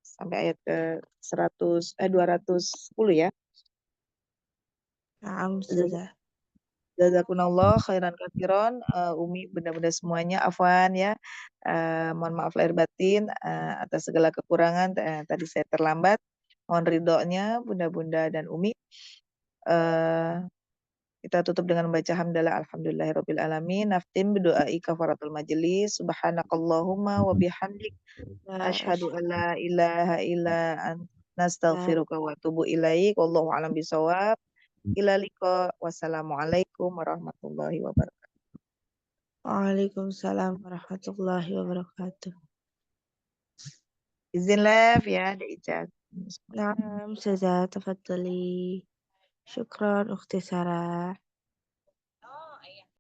S6: sampai ayat ke 210 ya.
S1: Naam, Ustazah.
S6: Jazakunallah khairan katsiran. Umi benda-benda semuanya afwan ya. Mohon maaf lahir batin atas segala kekurangan tadi saya terlambat. Mohon ridhonya bunda-bunda dan Umi. Kita tutup dengan membaca hamdalah alhamdulillahirabbil alamin. Naftim bidu'ai kafaratul majlis. Subhanakallahumma wa bihamdik asyhadu an la ilaha illa anta nastaghfiruka wa atubu ilaik. Wallahu a'lam bishawab. Ila liqa. Wassalamualaikum warahmatullahi wabarakatuh.
S1: Waalaikumsalam warahmatullahi wabarakatuh.
S6: Izin live ya, ada ijazah.
S1: Naam, Ustazah, tafadhali. Syukran, Ukhti Sarah.